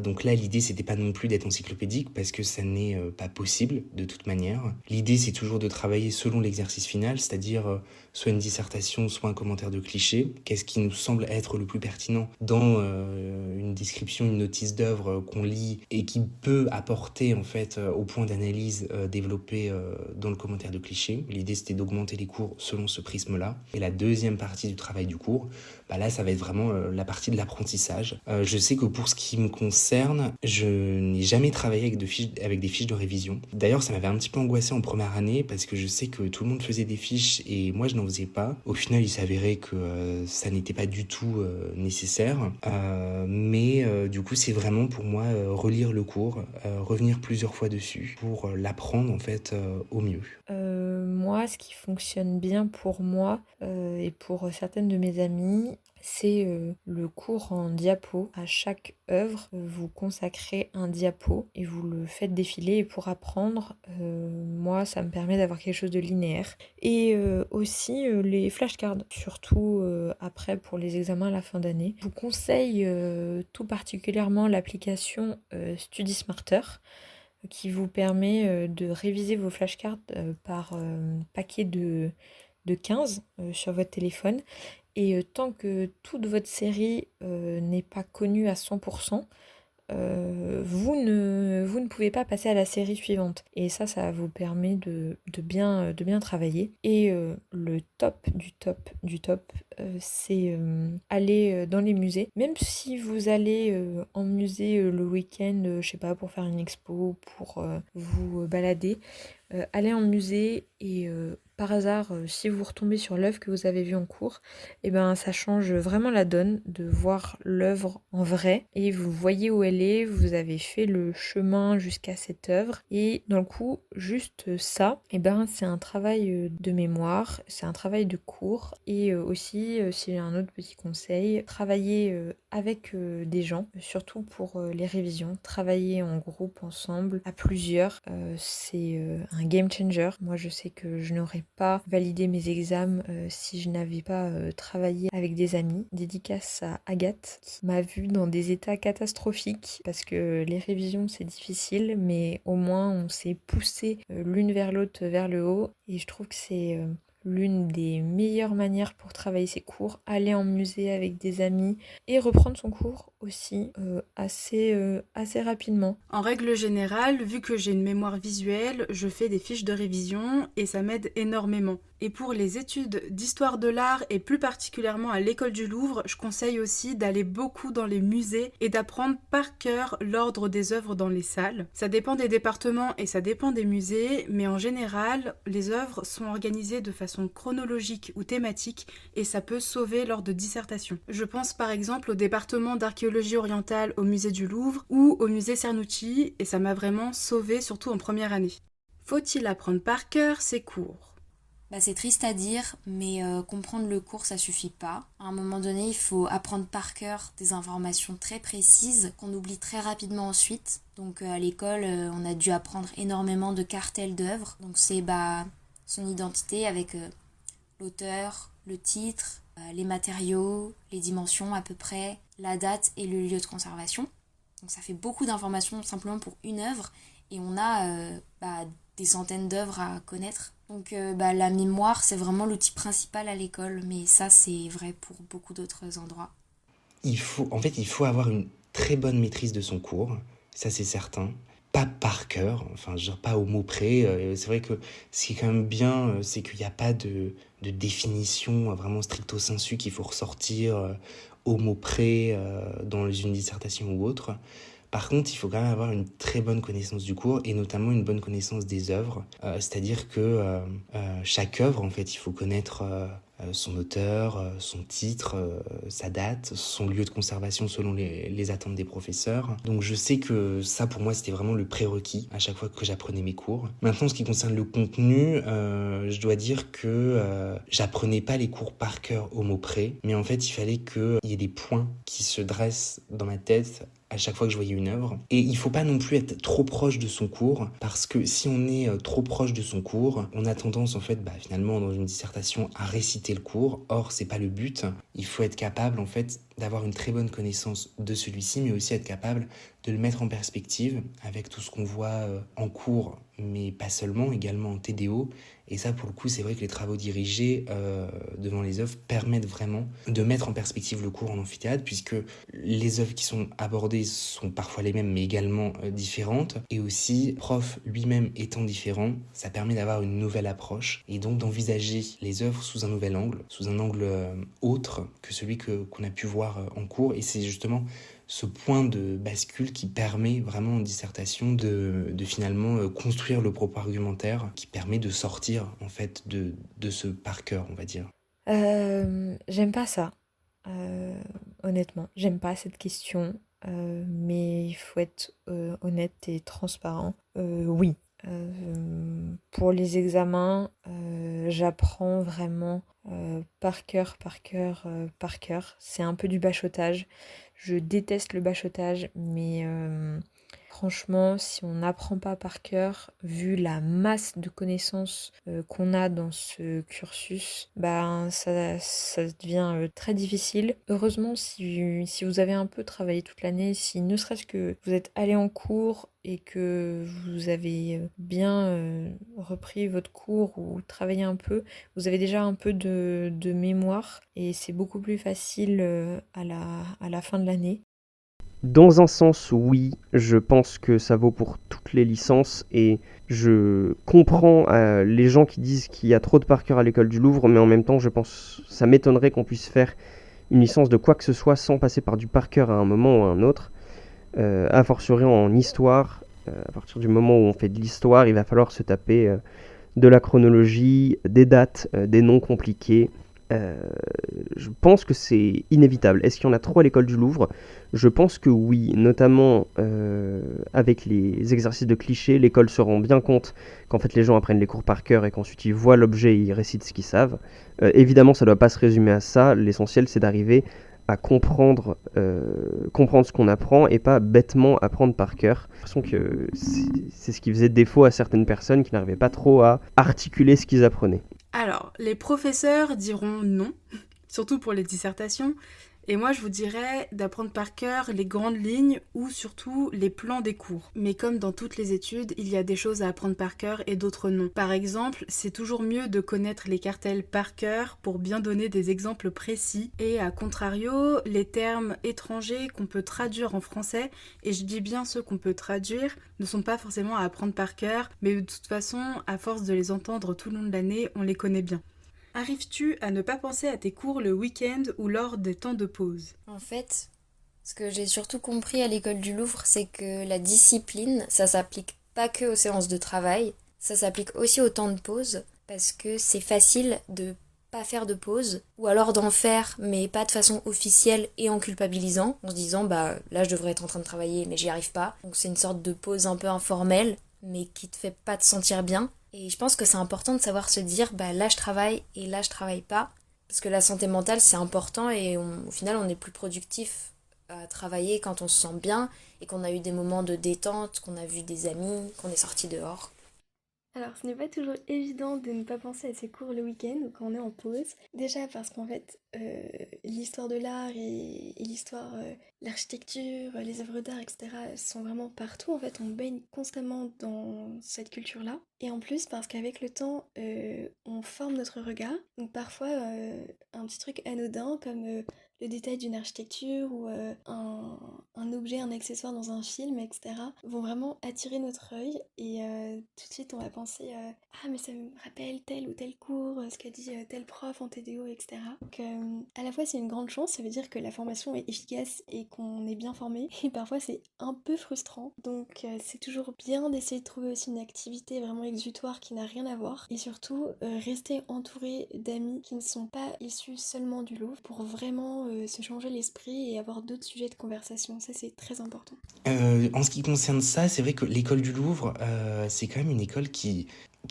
Donc là, l'idée, c'était pas non plus d'être encyclopédique, parce que ça n'est pas possible de toute manière. L'idée, c'est toujours de travailler selon l'exercice final, c'est-à-dire soit une dissertation, soit un commentaire de cliché. Qu'est-ce qui nous semble être le plus pertinent dans une description, une notice d'œuvre qu'on lit et qui peut apporter en fait au point d'analyse développé dans le commentaire de cliché. L'idée, c'était d'augmenter les cours selon ce prisme-là. Et la deuxième partie du travail du cours, là, ça va être vraiment la partie de l'apprentissage. Je sais que pour ce qui me concerne, je n'ai jamais travaillé avec des fiches de révision. D'ailleurs, ça m'avait un petit peu angoissé en première année, parce que je sais que tout le monde faisait des fiches et moi, je n'en faisais pas. Au final, il s'avérait que ça n'était pas du tout nécessaire. Mais du coup, c'est vraiment pour moi relire le cours, revenir plusieurs fois dessus pour l'apprendre en fait au mieux. Moi, ce qui fonctionne bien pour moi et pour certaines de mes amies, c'est le cours en diapo. À chaque œuvre, vous consacrez un diapo et vous le faites défiler. Et pour apprendre, moi, ça me permet d'avoir quelque chose de linéaire. Et aussi les flashcards, surtout après pour les examens à la fin d'année. Je vous conseille tout particulièrement l'application StudySmarter, qui vous permet de réviser vos flashcards par paquet de 15 sur votre téléphone. Et tant que toute votre série n'est pas connue à 100%, vous ne pouvez pas passer à la série suivante. Et ça vous permet de bien travailler. Et le top du top, c'est aller dans les musées. Même si vous allez en musée le week-end, je sais pas, pour faire une expo, pour vous balader, allez en musée et par hasard, si vous retombez sur l'œuvre que vous avez vue en cours, et ben ça change vraiment la donne de voir l'œuvre en vrai, et vous voyez où elle est, vous avez fait le chemin jusqu'à cette œuvre, et dans le coup, juste ça, et ben c'est un travail de mémoire, c'est un travail de cours, et aussi, si j'ai un autre petit conseil, travailler avec des gens, surtout pour les révisions, travailler en groupe ensemble, à plusieurs, c'est un game changer. Moi, je sais que je n'aurais pas validé mes examens si je n'avais pas travaillé avec des amis. Dédicace à Agathe, qui m'a vue dans des états catastrophiques, parce que les révisions, c'est difficile, mais au moins, on s'est poussé l'une vers l'autre, vers le haut, et je trouve que c'est l'une des meilleures manières pour travailler ses cours, aller en musée avec des amis et reprendre son cours aussi assez rapidement. En règle générale, vu que j'ai une mémoire visuelle, je fais des fiches de révision et ça m'aide énormément. Et pour les études d'histoire de l'art et plus particulièrement à l'école du Louvre, je conseille aussi d'aller beaucoup dans les musées et d'apprendre par cœur l'ordre des œuvres dans les salles. Ça dépend des départements et ça dépend des musées, mais en général, les œuvres sont organisées de façon chronologique ou thématique et ça peut sauver lors de dissertations. Je pense par exemple au département d'archéologie orientale au musée du Louvre ou au musée Cernucci et ça m'a vraiment sauvé, surtout en première année. Faut-il apprendre par cœur ces cours ? C'est triste à dire, mais comprendre le cours, ça suffit pas. À un moment donné, il faut apprendre par cœur des informations très précises qu'on oublie très rapidement ensuite. Donc à l'école, on a dû apprendre énormément de cartels d'œuvres. Donc c'est son identité avec l'auteur, le titre, les matériaux, les dimensions à peu près, la date et le lieu de conservation. Donc ça fait beaucoup d'informations simplement pour une œuvre et on a des centaines d'œuvres à connaître. Donc la mémoire, c'est vraiment l'outil principal à l'école, mais ça c'est vrai pour beaucoup d'autres endroits. Il faut avoir une très bonne maîtrise de son cours, ça c'est certain. Pas par cœur, enfin je veux dire pas au mot près. C'est vrai que ce qui est quand même bien, c'est qu'il n'y a pas de définition vraiment stricto sensu qu'il faut ressortir au mot près dans une dissertation ou autre. Par contre, il faut quand même avoir une très bonne connaissance du cours et notamment une bonne connaissance des œuvres. C'est-à-dire que chaque œuvre, en fait, il faut connaître son auteur, son titre, sa date, son lieu de conservation selon les attentes des professeurs. Donc je sais que ça, pour moi, c'était vraiment le prérequis à chaque fois que j'apprenais mes cours. Maintenant, ce qui concerne le contenu, je dois dire que j'apprenais pas les cours par cœur au mot près, mais en fait, il fallait qu'il y ait des points qui se dressent dans ma tête à chaque fois que je voyais une œuvre. Et il faut pas non plus être trop proche de son cours, parce que si on est trop proche de son cours, on a tendance en fait finalement dans une dissertation à réciter le cours. Or c'est pas le but. Il faut être capable en fait d'avoir une très bonne connaissance de celui-ci, mais aussi être capable de le mettre en perspective avec tout ce qu'on voit en cours, mais pas seulement, également en TDO. Et ça, pour le coup, c'est vrai que les travaux dirigés devant les œuvres permettent vraiment de mettre en perspective le cours en amphithéâtre, puisque les œuvres qui sont abordées sont parfois les mêmes, mais également différentes. Et aussi, le prof lui-même étant différent, ça permet d'avoir une nouvelle approche, et donc d'envisager les œuvres sous un nouvel angle, sous un angle autre que celui qu'on a pu voir en cours. Et c'est justement ce point de bascule qui permet vraiment en dissertation de finalement construire le propos argumentaire, qui permet de sortir en fait de ce par cœur, on va dire. J'aime pas ça, honnêtement. J'aime pas cette question, mais il faut être honnête et transparent. Oui. Pour les examens, j'apprends vraiment par cœur. C'est un peu du bachotage. Je déteste le bachotage, mais franchement, si on n'apprend pas par cœur, vu la masse de connaissances qu'on a dans ce cursus, ça devient très difficile. Heureusement, si vous avez un peu travaillé toute l'année, si ne serait-ce que vous êtes allé en cours et que vous avez bien repris votre cours ou travaillé un peu, vous avez déjà un peu de mémoire et c'est beaucoup plus facile à la fin de l'année. Dans un sens, oui, je pense que ça vaut pour toutes les licences et je comprends les gens qui disent qu'il y a trop de par cœur à l'école du Louvre, mais en même temps, je pense ça m'étonnerait qu'on puisse faire une licence de quoi que ce soit sans passer par du par cœur à un moment ou à un autre. A fortiori en histoire, à partir du moment où on fait de l'histoire, il va falloir se taper de la chronologie, des dates, des noms compliqués. Je pense que c'est inévitable. Est-ce qu'il y en a trop à l'école du Louvre ? Je pense que oui, notamment avec les exercices de clichés, l'école se rend bien compte qu'en fait les gens apprennent les cours par cœur et qu'ensuite ils voient l'objet et ils récitent ce qu'ils savent. Évidemment, ça ne doit pas se résumer à ça. L'essentiel, c'est d'arriver à comprendre ce qu'on apprend et pas bêtement apprendre par cœur. J'ai l'impression que c'est ce qui faisait défaut à certaines personnes qui n'arrivaient pas trop à articuler ce qu'ils apprenaient. Alors, les professeurs diront non, surtout pour les dissertations, et moi je vous dirais d'apprendre par cœur les grandes lignes ou surtout les plans des cours. Mais comme dans toutes les études, il y a des choses à apprendre par cœur et d'autres non. Par exemple, c'est toujours mieux de connaître les cartels par cœur pour bien donner des exemples précis, et à contrario, les termes étrangers qu'on peut traduire en français, et je dis bien ceux qu'on peut traduire, ne sont pas forcément à apprendre par cœur, mais de toute façon, à force de les entendre tout le long de l'année, on les connaît bien. Arrives-tu à ne pas penser à tes cours le week-end ou lors des temps de pause ? En fait, ce que j'ai surtout compris à l'école du Louvre, c'est que la discipline, ça s'applique pas que aux séances de travail, ça s'applique aussi au temps de pause, parce que c'est facile de pas faire de pause, ou alors d'en faire, mais pas de façon officielle et en culpabilisant, en se disant là je devrais être en train de travailler mais j'y arrive pas. Donc c'est une sorte de pause un peu informelle, mais qui te fait pas te sentir bien. Et je pense que c'est important de savoir se dire, là je travaille et là je travaille pas. Parce que la santé mentale c'est important et au final on est plus productif à travailler quand on se sent bien et qu'on a eu des moments de détente, qu'on a vu des amis, qu'on est sorti dehors. Alors, ce n'est pas toujours évident de ne pas penser à ces cours le week-end ou quand on est en pause. Déjà parce qu'en fait, l'histoire de l'art et l'histoire, l'architecture, les œuvres d'art, etc. elles sont vraiment partout. En fait, on baigne constamment dans cette culture-là. Et en plus, parce qu'avec le temps, on forme notre regard. Donc parfois, un petit truc anodin comme le détail d'une architecture ou un objet, un accessoire dans un film, etc. vont vraiment attirer notre œil et tout de suite on va penser ah mais ça me rappelle tel ou tel cours, ce qu'a dit tel prof en TDO, etc. Donc à la fois c'est une grande chance, ça veut dire que la formation est efficace et qu'on est bien formé, et parfois c'est un peu frustrant. Donc c'est toujours bien d'essayer de trouver aussi une activité vraiment exutoire qui n'a rien à voir, et surtout rester entouré d'amis qui ne sont pas issus seulement du Louvre pour vraiment se changer l'esprit et avoir d'autres sujets de conversation. Ça c'est très important. En ce qui concerne ça, c'est vrai que l'école du Louvre, c'est quand même une école qui est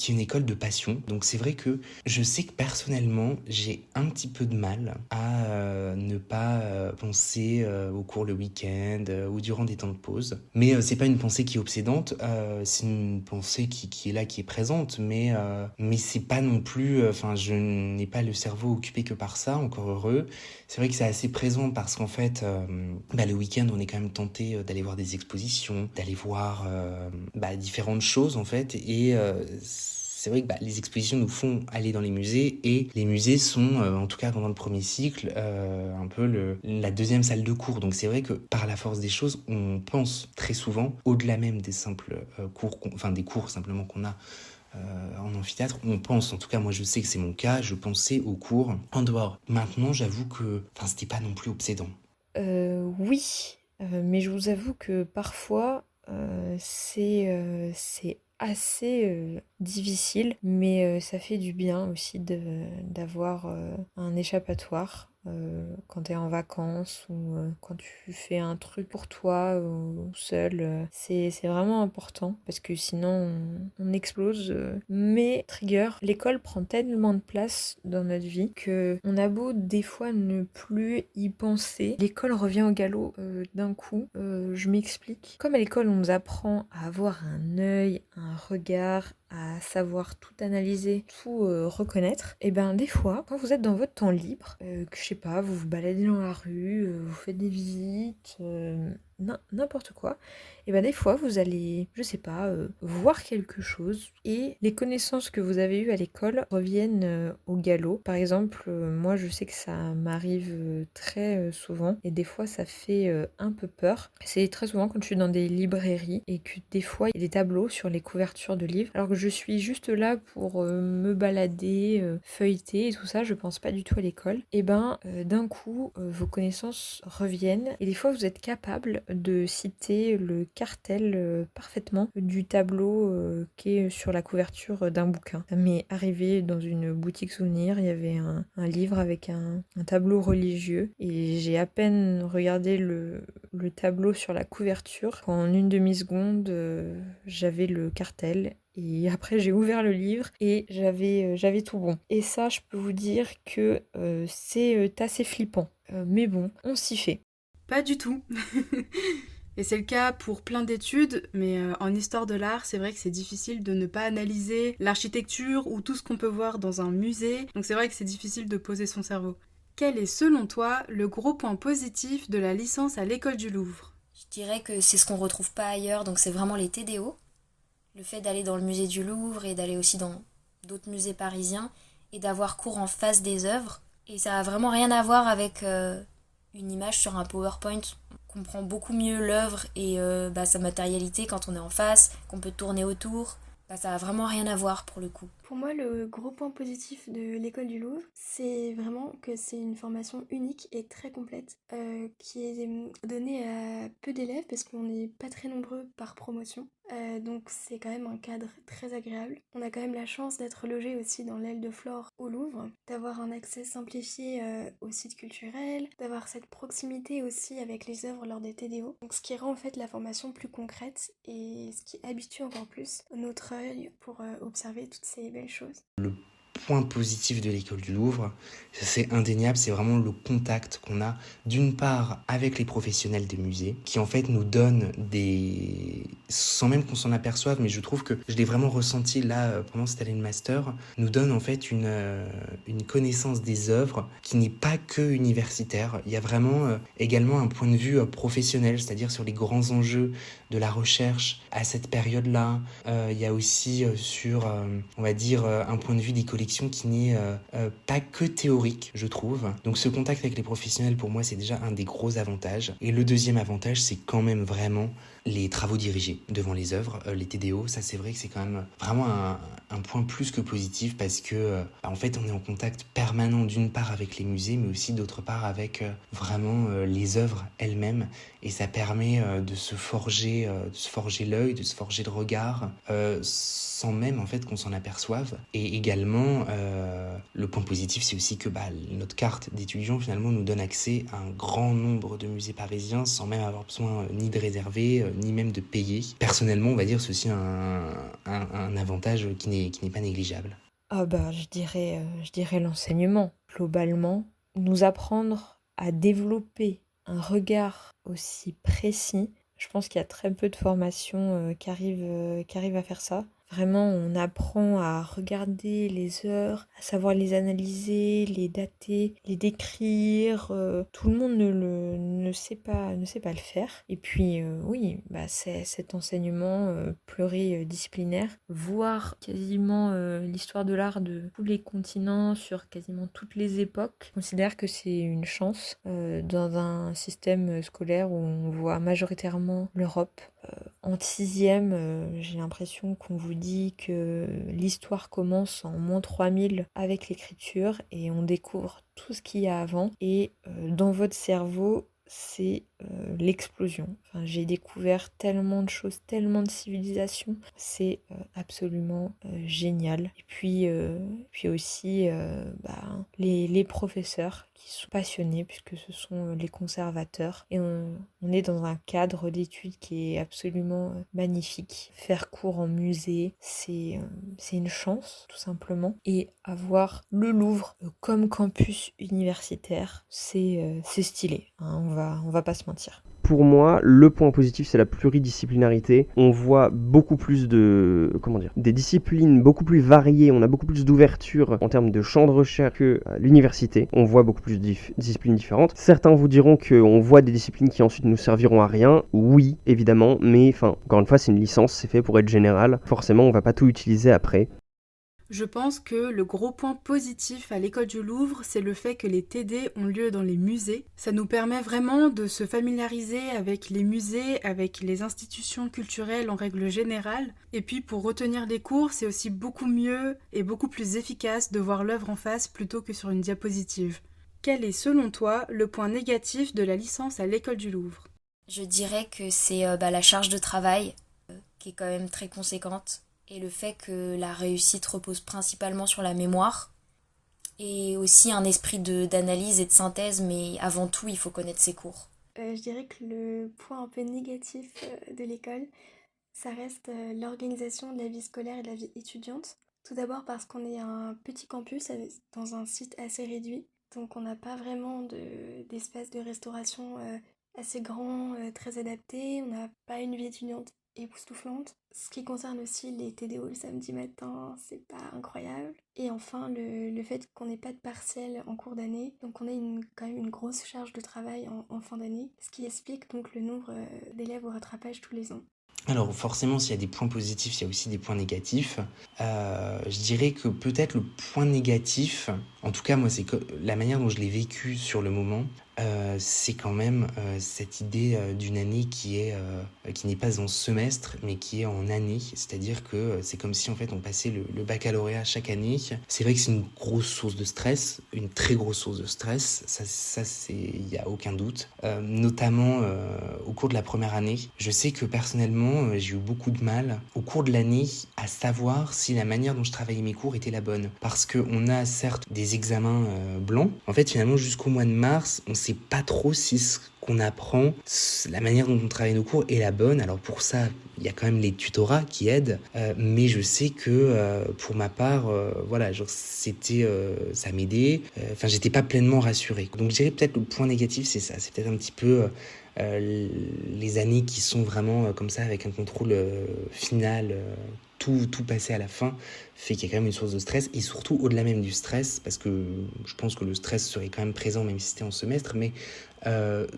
une école de passion. Donc c'est vrai que je sais que personnellement, j'ai un petit peu de mal à ne pas penser aux cours le week-end ou durant des temps de pause. Mais c'est pas une pensée qui est obsédante, c'est une pensée qui est là, qui est présente, mais c'est pas non plus... Enfin, je n'ai pas le cerveau occupé que par ça, encore heureux. C'est vrai que c'est assez présent parce qu'en fait, le week-end, on est quand même tenté d'aller voir des expositions, d'aller voir différentes choses en fait, et c'est vrai que les expositions nous font aller dans les musées, et les musées sont, en tout cas pendant le premier cycle, un peu la deuxième salle de cours. Donc c'est vrai que par la force des choses, on pense très souvent, au-delà même des simples cours, des cours simplement qu'on a en amphithéâtre, on pense, en tout cas moi je sais que c'est mon cas, je pensais aux cours en dehors. Maintenant j'avoue que c'était pas non plus obsédant. Oui, mais je vous avoue que parfois c'est assez difficile, mais ça fait du bien aussi d'avoir un échappatoire quand t'es en vacances ou quand tu fais un truc pour toi ou seul. C'est vraiment important parce que sinon on explose. Mais trigger, l'école prend tellement de place dans notre vie que on a beau des fois ne plus y penser, l'école revient au galop d'un coup. Je m'explique. Comme à l'école on nous apprend à avoir un œil, un regard, à savoir tout analyser, tout reconnaître, et ben des fois, quand vous êtes dans votre temps libre, que je sais pas, vous vous baladez dans la rue, vous faites des visites, n'importe quoi, et ben des fois vous allez, je sais pas, voir quelque chose et les connaissances que vous avez eues à l'école reviennent au galop. Par exemple, moi je sais que ça m'arrive très souvent et des fois ça fait un peu peur. C'est très souvent quand je suis dans des librairies et que des fois il y a des tableaux sur les couvertures de livres alors que je suis juste là pour me balader, feuilleter et tout ça, je pense pas du tout à l'école. Et ben d'un coup vos connaissances reviennent et des fois vous êtes capable de citer le cartel parfaitement du tableau qui est sur la couverture d'un bouquin. Ça m'est arrivé dans une boutique souvenir, il y avait un livre avec un tableau religieux et j'ai à peine regardé le tableau sur la couverture qu'en une demi-seconde j'avais le cartel. Et après, j'ai ouvert le livre et j'avais tout bon. Et ça, je peux vous dire que c'est assez flippant. Mais bon, on s'y fait. Pas du tout. Et c'est le cas pour plein d'études, mais en histoire de l'art, c'est vrai que c'est difficile de ne pas analyser l'architecture ou tout ce qu'on peut voir dans un musée. Donc c'est vrai que c'est difficile de poser son cerveau. Quel est selon toi le gros point positif de la licence à l'école du Louvre ? Je dirais que c'est ce qu'on retrouve pas ailleurs, donc c'est vraiment les TDO. Le fait d'aller dans le musée du Louvre et d'aller aussi dans d'autres musées parisiens et d'avoir cours en face des œuvres. Et ça a vraiment rien à voir avec une image sur un PowerPoint. On comprend beaucoup mieux l'œuvre et sa matérialité quand on est en face, qu'on peut tourner autour. Ça a vraiment rien à voir pour le coup. Pour moi, le gros point positif de l'école du Louvre, c'est vraiment que c'est une formation unique et très complète, qui est donnée à peu d'élèves parce qu'on n'est pas très nombreux par promotion. Donc c'est quand même un cadre très agréable. On a quand même la chance d'être logé aussi dans l'aile de Flore au Louvre, d'avoir un accès simplifié au site culturel, d'avoir cette proximité aussi avec les œuvres lors des TDO. Donc ce qui rend en fait la formation plus concrète et ce qui habitue encore plus notre œil pour observer toutes ces belles choses. Le point positif de l'école du Louvre, c'est indéniable, c'est vraiment le contact qu'on a d'une part avec les professionnels des musées qui en fait nous donnent sans même qu'on s'en aperçoive, mais je trouve que je l'ai vraiment ressenti là pendant cette année de master, nous donne en fait une connaissance des œuvres qui n'est pas que universitaire. Il y a vraiment également un point de vue professionnel, c'est-à-dire sur les grands enjeux de la recherche à cette période-là. Il y a aussi on va dire, un point de vue des collections qui n'est pas que théorique, je trouve. Donc ce contact avec les professionnels, pour moi, c'est déjà un des gros avantages. Et le deuxième avantage, c'est quand même vraiment les travaux dirigés devant les œuvres, les TDO. Ça, c'est vrai que c'est quand même vraiment un point plus que positif parce que, en fait, on est en contact permanent d'une part avec les musées, mais aussi d'autre part avec vraiment les œuvres elles-mêmes. Et ça permet de se forger l'œil, de se forger le regard, sans même en fait qu'on s'en aperçoive. Et également, le point positif, c'est aussi que notre carte d'étudiant finalement nous donne accès à un grand nombre de musées parisiens sans même avoir besoin ni de réserver, ni même de payer. Personnellement, on va dire ceci un avantage qui n'est pas négligeable. Je dirais l'enseignement. Globalement, nous apprendre à développer un regard aussi précis. Je pense qu'il y a très peu de formations qui arrivent à faire ça. Vraiment, on apprend à regarder les œuvres, à savoir les analyser, les dater, les décrire. Tout le monde ne sait pas le faire. Et puis, c'est cet enseignement pluridisciplinaire, voir quasiment l'histoire de l'art de tous les continents sur quasiment toutes les époques. Je considère que c'est une chance dans un système scolaire où on voit majoritairement l'Europe. En 6e, j'ai l'impression qu'on vous dit que l'histoire commence en moins 3000 avec l'écriture et on découvre tout ce qu'il y a avant. Et dans votre cerveau, c'est l'explosion. Enfin, j'ai découvert tellement de choses, tellement de civilisations. C'est absolument génial. Et puis aussi les professeurs qui sont passionnés puisque ce sont les conservateurs. Et on est dans un cadre d'études qui est absolument magnifique. Faire cours en musée, c'est une chance tout simplement. Et avoir le Louvre comme campus universitaire, c'est stylé. Hein, on va pas se mentir. Pour moi, le point positif, c'est la pluridisciplinarité. On voit beaucoup plus des disciplines beaucoup plus variées, on a beaucoup plus d'ouverture en termes de champ de recherche qu'à l'université. On voit beaucoup plus de disciplines différentes. Certains vous diront qu'on voit des disciplines qui ensuite nous serviront à rien. Oui, évidemment, mais encore une fois, c'est une licence, c'est fait pour être général. Forcément, on va pas tout utiliser après. Je pense que le gros point positif à l'école du Louvre, c'est le fait que les TD ont lieu dans les musées. Ça nous permet vraiment de se familiariser avec les musées, avec les institutions culturelles en règle générale. Et puis pour retenir les cours, c'est aussi beaucoup mieux et beaucoup plus efficace de voir l'œuvre en face plutôt que sur une diapositive. Quel est selon toi le point négatif de la licence à l'école du Louvre ? Je dirais que c'est la charge de travail qui est quand même très conséquente. Et le fait que la réussite repose principalement sur la mémoire et aussi un esprit d'analyse et de synthèse, mais avant tout, il faut connaître ses cours. Je dirais que le point un peu négatif de l'école, ça reste l'organisation de la vie scolaire et de la vie étudiante. Tout d'abord parce qu'on est un petit campus dans un site assez réduit, donc on n'a pas vraiment d'espace de restauration assez grand, très adapté, on n'a pas une vie étudiante époustouflante. Ce qui concerne aussi les TDO le samedi matin, c'est pas incroyable. Et enfin, le fait qu'on n'ait pas de partiel en cours d'année, donc on a quand même une grosse charge de travail en fin d'année, ce qui explique donc le nombre d'élèves au rattrapage tous les ans. Alors forcément, s'il y a des points positifs, il y a aussi des points négatifs. Je dirais que peut-être le point négatif, en tout cas moi c'est que la manière dont je l'ai vécu sur le moment, c'est quand même cette idée d'une année qui n'est pas en semestre, mais qui est en année. C'est-à-dire que c'est comme si en fait on passait le baccalauréat chaque année. C'est vrai que c'est une grosse source de stress, une très grosse source de stress. Ça il y a aucun doute. Notamment au cours de la première année, je sais que personnellement j'ai eu beaucoup de mal au cours de l'année à savoir si la manière dont je travaillais mes cours était la bonne, parce que on a certes des examens blancs. En fait, finalement, jusqu'au mois de mars, on sait pas trop si ce qu'on apprend, la manière dont on travaille nos cours est la bonne. Alors pour ça, il y a quand même les tutorats qui aident, mais je sais que pour ma part, voilà, genre c'était, ça m'aidait. Enfin, j'étais pas pleinement rassuré. Donc, je dirais peut-être le point négatif, c'est ça. C'est peut-être un petit peu les années qui sont vraiment comme ça, avec un contrôle final, tout passer à la fin, fait qu'il y a quand même une source de stress, et surtout au-delà même du stress, parce que je pense que le stress serait quand même présent même si c'était en semestre, mais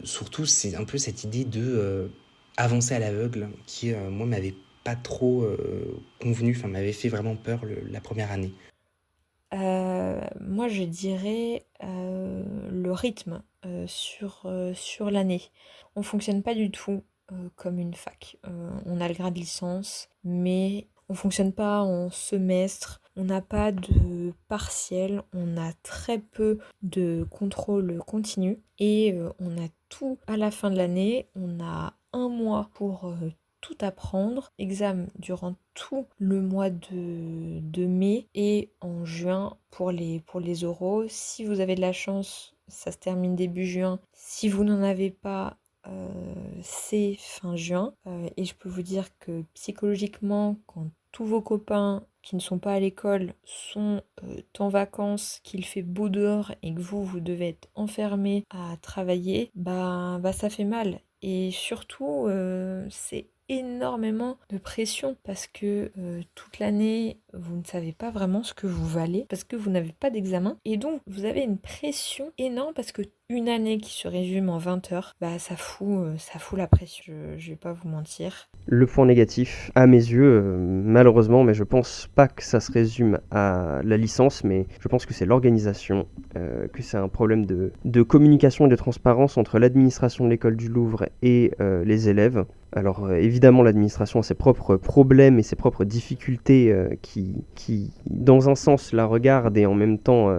surtout c'est un peu cette idée de avancer à l'aveugle qui, moi, m'avait pas trop convenu, enfin m'avait fait vraiment peur la première année. Moi, je dirais le rythme sur l'année. On fonctionne pas du tout comme une fac. On a le grade licence, mais on fonctionne pas en semestre. On n'a pas de partiel. On a très peu de contrôle continu. Et on a tout à la fin de l'année. On a un mois pour tout apprendre. Examen durant tout le mois de mai et en juin pour les oraux. Si vous avez de la chance, ça se termine début juin. Si vous n'en avez pas, c'est fin juin. Et je peux vous dire que psychologiquement, quand tous vos copains qui ne sont pas à l'école sont en vacances, qu'il fait beau dehors et que vous devez être enfermés à travailler, bah ça fait mal. Et surtout, c'est énormément de pression parce que toute l'année, vous ne savez pas vraiment ce que vous valez parce que vous n'avez pas d'examen. Et donc, vous avez une pression énorme parce que une année qui se résume en 20 heures, bah ça fout la pression. Je vais pas vous mentir. Le point négatif, à mes yeux, malheureusement, mais je pense pas que ça se résume à la licence, mais je pense que c'est l'organisation, que c'est un problème de communication et de transparence entre l'administration de l'école du Louvre et les élèves. Alors évidemment, l'administration a ses propres problèmes et ses propres difficultés qui, dans un sens, la regardent et en même temps,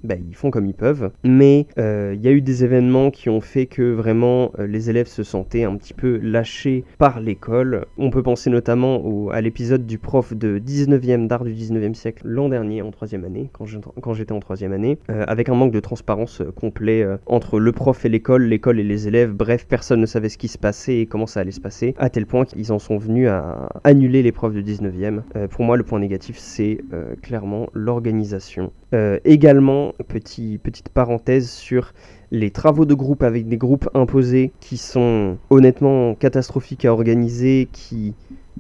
ils font comme ils peuvent. Mais il y a eu des événements qui ont fait que vraiment les élèves se sentaient un petit peu lâchés par l'école. On peut penser notamment à l'épisode du prof de 19e d'art du 19e siècle l'an dernier en 3e année, quand j'étais en 3e année, avec un manque de transparence complet entre le prof et l'école et les élèves. Bref, personne ne savait ce qui se passait et comment ça allait se passer, à tel point qu'ils en sont venus à annuler l'épreuve de 19e. Pour moi, le point négatif, c'est clairement l'organisation. Également, petite parenthèse sur les travaux de groupe avec des groupes imposés qui sont honnêtement catastrophiques à organiser, qui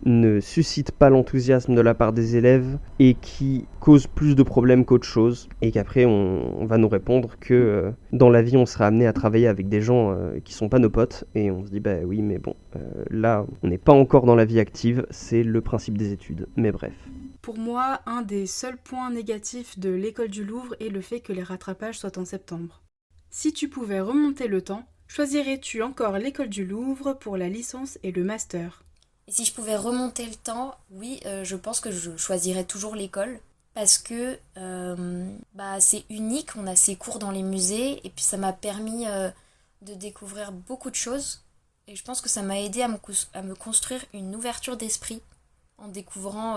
ne suscitent pas l'enthousiasme de la part des élèves et qui causent plus de problèmes qu'autre chose, et qu'après on va nous répondre que dans la vie on sera amené à travailler avec des gens qui sont pas nos potes, et on se dit bah oui mais bon, là on n'est pas encore dans la vie active, c'est le principe des études, mais bref. Pour moi, un des seuls points négatifs de l'école du Louvre est le fait que les rattrapages soient en septembre. Si tu pouvais remonter le temps, choisirais-tu encore l'école du Louvre pour la licence et le master ? Et si je pouvais remonter le temps, oui, je pense que je choisirais toujours l'école. Parce que c'est unique, on a ces cours dans les musées, et puis ça m'a permis de découvrir beaucoup de choses. Et je pense que ça m'a aidé à me construire une ouverture d'esprit en découvrant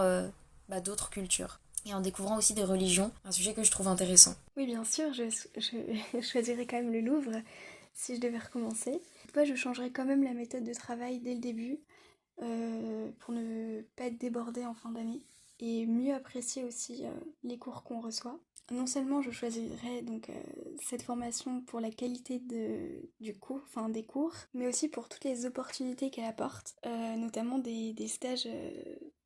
d'autres cultures. Et en découvrant aussi des religions, un sujet que je trouve intéressant. Oui, bien sûr, je choisirais quand même le Louvre si je devais recommencer. Toutefois, je changerais quand même la méthode de travail dès le début pour ne pas être débordée en fin d'année et mieux apprécier aussi les cours qu'on reçoit. Non seulement je choisirais donc cette formation pour la qualité des cours, mais aussi pour toutes les opportunités qu'elle apporte, notamment des stages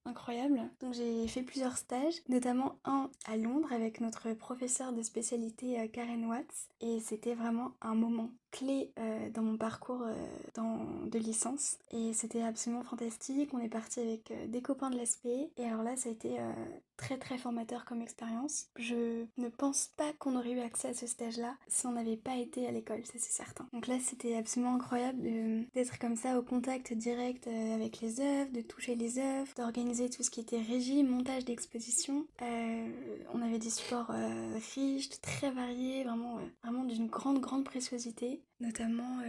incroyables. Donc j'ai fait plusieurs stages, notamment un à Londres avec notre professeur de spécialité Karen Watts, et c'était vraiment un moment clé dans mon parcours de licence. Et c'était absolument fantastique. On est parti avec des copains de l'ASP. Et alors là, ça a été très très formateur comme expérience. Je ne pense pas qu'on aurait eu accès à ce stage-là si on n'avait pas été à l'école, ça c'est certain. Donc là, c'était absolument incroyable d'être comme ça au contact direct avec les œuvres, de toucher les œuvres, d'organiser tout ce qui était régie, montage d'exposition. On avait des supports riches, très variés, vraiment d'une grande préciosité. Notamment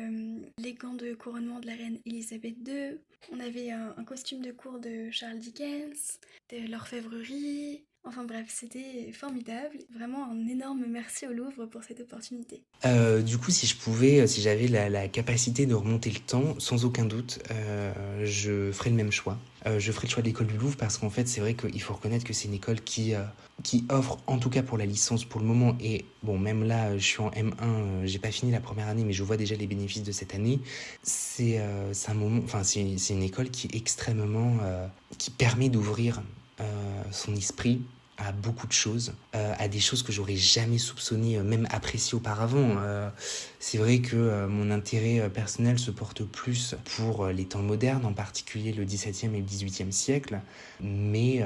les gants de couronnement de la reine Elisabeth II. On avait un costume de cour de Charles Dickens, de l'orfèvrerie. Enfin bref, c'était formidable. Vraiment un énorme merci au Louvre pour cette opportunité. Du coup, si j'avais la capacité de remonter le temps, sans aucun doute, je ferais le même choix. Je ferais le choix de l'école du Louvre parce qu'en fait, c'est vrai qu'il faut reconnaître que c'est une école qui offre, en tout cas pour la licence pour le moment, et bon, même là, je suis en M1, j'ai pas fini la première année, mais je vois déjà les bénéfices de cette année. C'est une école qui est extrêmement, qui permet d'ouvrir son esprit à beaucoup de choses, à des choses que j'aurais jamais soupçonnées, même appréciées auparavant. C'est vrai que mon intérêt personnel se porte plus pour les temps modernes, en particulier le XVIIe et le XVIIIe siècle, mais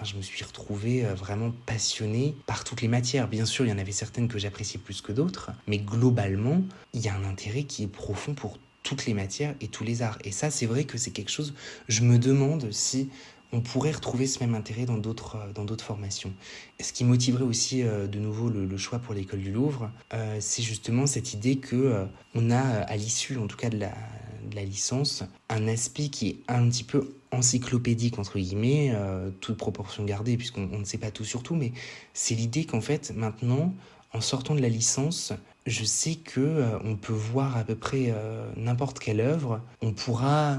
je me suis retrouvé vraiment passionné par toutes les matières. Bien sûr, il y en avait certaines que j'appréciais plus que d'autres, mais globalement, il y a un intérêt qui est profond pour toutes les matières et tous les arts. Et ça, c'est vrai que c'est quelque chose, je me demande si on pourrait retrouver ce même intérêt dans d'autres formations. Ce qui motiverait aussi de nouveau le choix pour l'école du Louvre, c'est justement cette idée que on a à l'issue, en tout cas de la licence, un aspect qui est un petit peu encyclopédique entre guillemets, toute proportion gardée puisqu'on ne sait pas tout sur tout, mais c'est l'idée qu'en fait maintenant, en sortant de la licence, je sais que on peut voir à peu près n'importe quelle œuvre. On pourra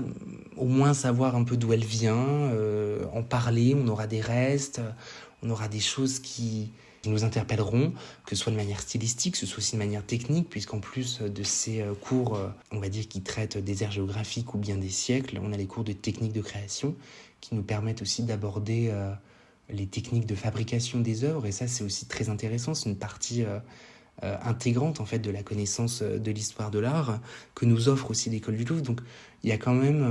au moins savoir un peu d'où elle vient, en parler, on aura des restes, on aura des choses qui nous interpelleront, que ce soit de manière stylistique, que ce soit aussi de manière technique, puisqu'en plus de ces cours, on va dire, qui traitent des aires géographiques ou bien des siècles, on a les cours de technique de création qui nous permettent aussi d'aborder les techniques de fabrication des œuvres, et ça c'est aussi très intéressant, c'est une partie intégrante en fait de la connaissance de l'histoire de l'art que nous offre aussi l'école du Louvre. Donc il y a quand même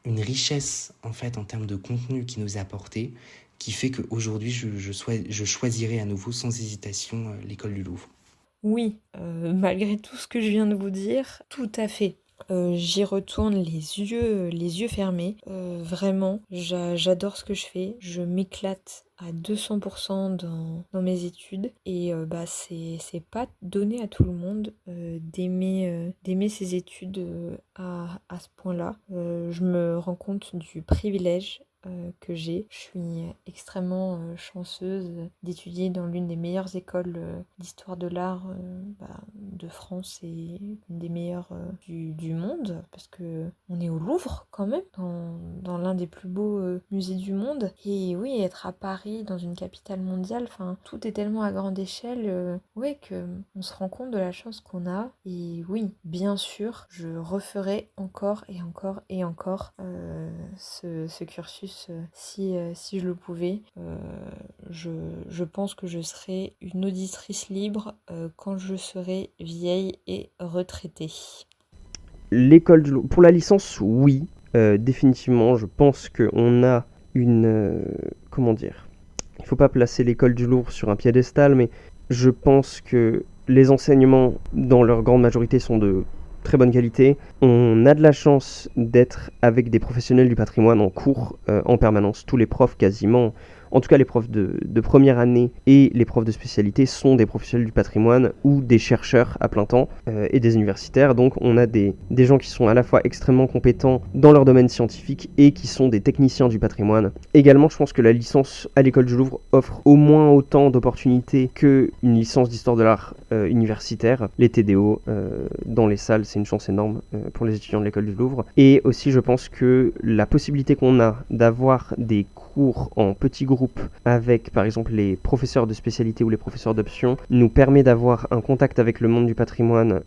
une richesse en fait en termes de contenu qui nous est apportée, qui fait qu'aujourd'hui je choisirai à nouveau sans hésitation l'école du Louvre. Oui, malgré tout ce que je viens de vous dire, tout à fait. J'y retourne les yeux fermés. Vraiment, j'adore ce que je fais. Je m'éclate à 200% dans mes études. Et c'est pas donné à tout le monde d'aimer ses études à ce point-là. Je me rends compte du privilège que j'ai. Je suis extrêmement chanceuse d'étudier dans l'une des meilleures écoles d'histoire de l'art de France et une des meilleures du monde, parce que on est au Louvre quand même, dans l'un des plus beaux musées du monde. Et oui, être à Paris, dans une capitale mondiale, tout est tellement à grande échelle, que on se rend compte de la chance qu'on a. Et oui, bien sûr, je referai encore et encore et encore ce cursus si je le pouvais. Je pense que je serai une auditrice libre quand je serai vieille et retraitée. L'école du Louvre, pour la licence, oui, définitivement, je pense qu'on a une... comment dire ? Il ne faut pas placer l'école du Louvre sur un piédestal, mais je pense que les enseignements, dans leur grande majorité, sont de très bonne qualité. On a de la chance d'être avec des professionnels du patrimoine en cours en permanence. Tous les profs quasiment, en tout cas les profs de première année et les profs de spécialité sont des professionnels du patrimoine ou des chercheurs à plein temps et des universitaires. Donc on a des gens qui sont à la fois extrêmement compétents dans leur domaine scientifique et qui sont des techniciens du patrimoine. Également, je pense que la licence à l'école du Louvre offre au moins autant d'opportunités qu'une licence d'histoire de l'art universitaire. Les TDO dans les salles, c'est une chance énorme pour les étudiants de l'école du Louvre. Et aussi, je pense que la possibilité qu'on a d'avoir des cours cours en petits groupes avec par exemple les professeurs de spécialité ou les professeurs d'option nous permet d'avoir un contact avec le monde du patrimoine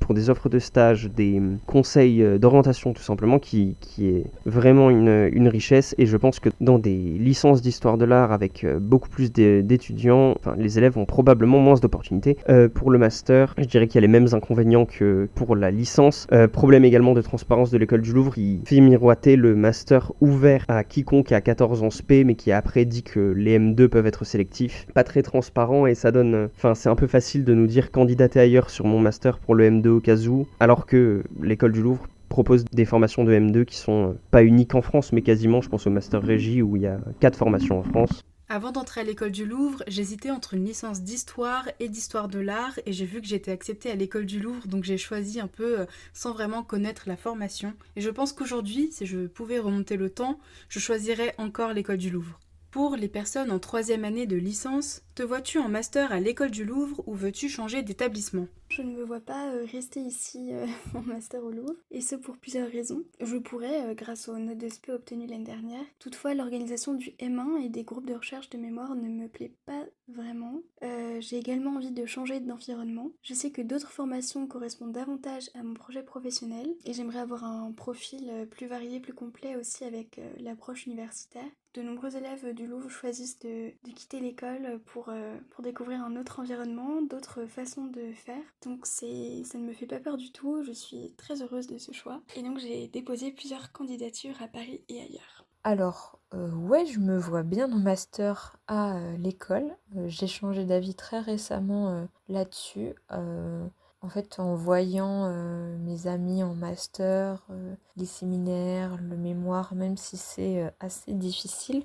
pour des offres de stage, des conseils d'orientation tout simplement qui est vraiment une richesse. Et je pense que dans des licences d'histoire de l'art avec beaucoup plus d'étudiants, les élèves ont probablement moins d'opportunités. Pour le master, je dirais qu'il y a les mêmes inconvénients que pour la licence. Problème également de transparence de l'école du Louvre, qui fait miroiter le master ouvert à quiconque a 14 ans spé, mais qui a après dit que les M2 peuvent être sélectifs. Pas très transparent et ça donne... c'est un peu facile de nous dire candidater ailleurs sur mon master pour le M2 au cas où, alors que l'école du Louvre propose des formations de M2 qui sont pas uniques en France, mais quasiment, je pense au master régie où il y a 4 formations en France. Avant d'entrer à l'école du Louvre, j'hésitais entre une licence d'histoire et d'histoire de l'art et j'ai vu que j'étais acceptée à l'école du Louvre, donc j'ai choisi un peu sans vraiment connaître la formation. Et je pense qu'aujourd'hui, si je pouvais remonter le temps, je choisirais encore l'école du Louvre. Pour les personnes en 3e année de licence, te vois-tu en master à l'école du Louvre ou veux-tu changer d'établissement ? Je ne me vois pas rester ici en master au Louvre, et ce pour plusieurs raisons. Je pourrais, grâce aux notes de spé obtenues l'année dernière. Toutefois, l'organisation du M1 et des groupes de recherche de mémoire ne me plaît pas vraiment. J'ai également envie de changer d'environnement. Je sais que d'autres formations correspondent davantage à mon projet professionnel, et j'aimerais avoir un profil plus varié, plus complet aussi avec l'approche universitaire. De nombreux élèves du Louvre choisissent de quitter l'école pour découvrir un autre environnement, d'autres façons de faire. Donc ça ne me fait pas peur du tout, je suis très heureuse de ce choix. Et donc j'ai déposé plusieurs candidatures à Paris et ailleurs. Alors, ouais, je me vois bien en master à l'école. J'ai changé d'avis très récemment là-dessus. En fait, en voyant mes amis en master, les séminaires, le mémoire, même si c'est assez difficile,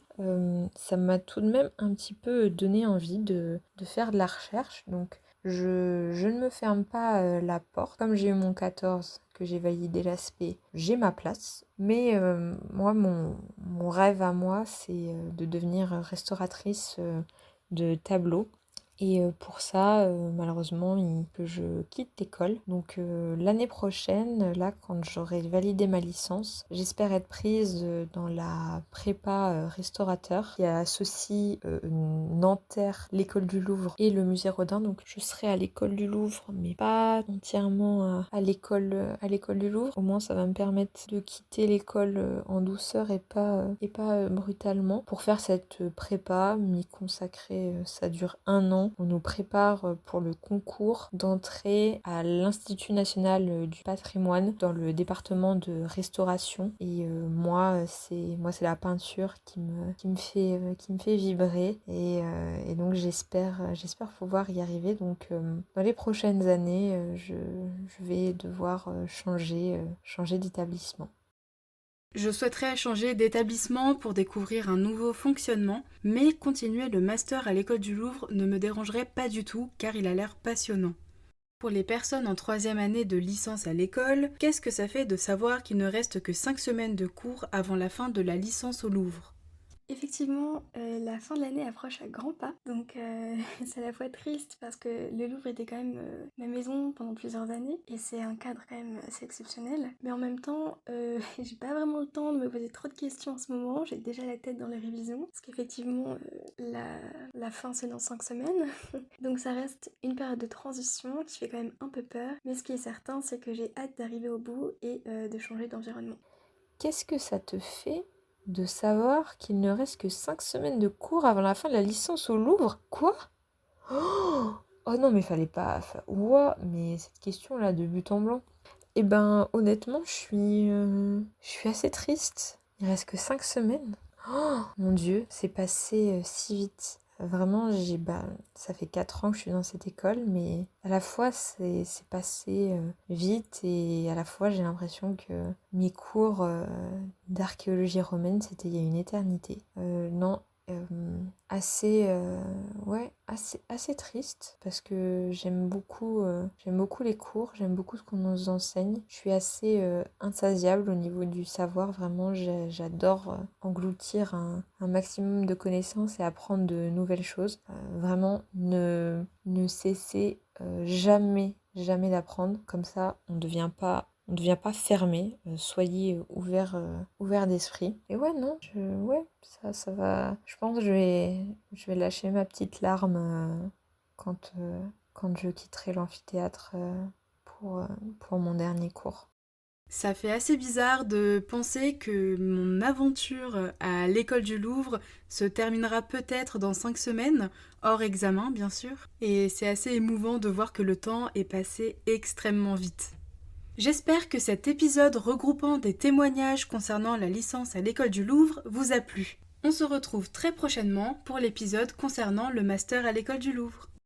ça m'a tout de même un petit peu donné envie de faire de la recherche. Donc, je ne me ferme pas la porte. Comme j'ai eu mon 14, que j'ai validé l'aspect, j'ai ma place. Mais moi, mon rêve à moi, c'est de devenir restauratrice de tableaux. Et pour ça, malheureusement, il faut que je quitte l'école. Donc l'année prochaine, là, quand j'aurai validé ma licence, j'espère être prise dans la prépa restaurateur qui associe Nanterre, l'école du Louvre et le musée Rodin. Donc je serai à l'école du Louvre, mais pas entièrement à l'école du Louvre. Au moins, ça va me permettre de quitter l'école en douceur et pas brutalement. Pour faire cette prépa, m'y consacrer, ça dure 1 an. On nous prépare pour le concours d'entrée à l'Institut national du patrimoine dans le département de restauration. Et moi, c'est la peinture qui me fait vibrer. Et donc j'espère pouvoir y arriver. Donc dans les prochaines années, je vais devoir changer d'établissement. Je souhaiterais changer d'établissement pour découvrir un nouveau fonctionnement, mais continuer le master à l'école du Louvre ne me dérangerait pas du tout car il a l'air passionnant. Pour les personnes en 3e année de licence à l'école, qu'est-ce que ça fait de savoir qu'il ne reste que 5 semaines de cours avant la fin de la licence au Louvre ? Effectivement, la fin de l'année approche à grands pas, donc c'est à la fois triste parce que le Louvre était quand même ma maison pendant plusieurs années et c'est un cadre quand même assez exceptionnel. Mais en même temps, j'ai pas vraiment le temps de me poser trop de questions en ce moment, j'ai déjà la tête dans les révisions, parce qu'effectivement la fin c'est dans 5 semaines, donc ça reste une période de transition qui fait quand même un peu peur, mais ce qui est certain c'est que j'ai hâte d'arriver au bout et de changer d'environnement. Qu'est-ce que ça te fait de savoir qu'il ne reste que 5 semaines de cours avant la fin de la licence au Louvre? Quoi? Oh non, mais fallait pas... Ouah, mais cette question-là de but en blanc. Eh ben, honnêtement, je suis assez triste. Il reste que 5 semaines. Oh, mon Dieu, c'est passé si vite. Vraiment, ça fait 4 ans que je suis dans cette école, mais à la fois c'est passé vite et à la fois j'ai l'impression que mes cours d'archéologie romaine, c'était il y a une éternité. Non, assez triste parce que j'aime beaucoup les cours, j'aime beaucoup ce qu'on nous enseigne. Je suis assez insatiable au niveau du savoir, vraiment j'adore engloutir un maximum de connaissances et apprendre de nouvelles choses. Vraiment ne cesser jamais d'apprendre, comme ça on ne devient pas on ne devient pas fermé. Soyez ouverts d'esprit. Et ouais, non, ça va. Je pense que je vais lâcher ma petite larme quand je quitterai l'amphithéâtre pour mon dernier cours. Ça fait assez bizarre de penser que mon aventure à l'école du Louvre se terminera peut-être dans 5 semaines, hors examen bien sûr, et c'est assez émouvant de voir que le temps est passé extrêmement vite. J'espère que cet épisode regroupant des témoignages concernant la licence à l'école du Louvre vous a plu. On se retrouve très prochainement pour l'épisode concernant le master à l'école du Louvre.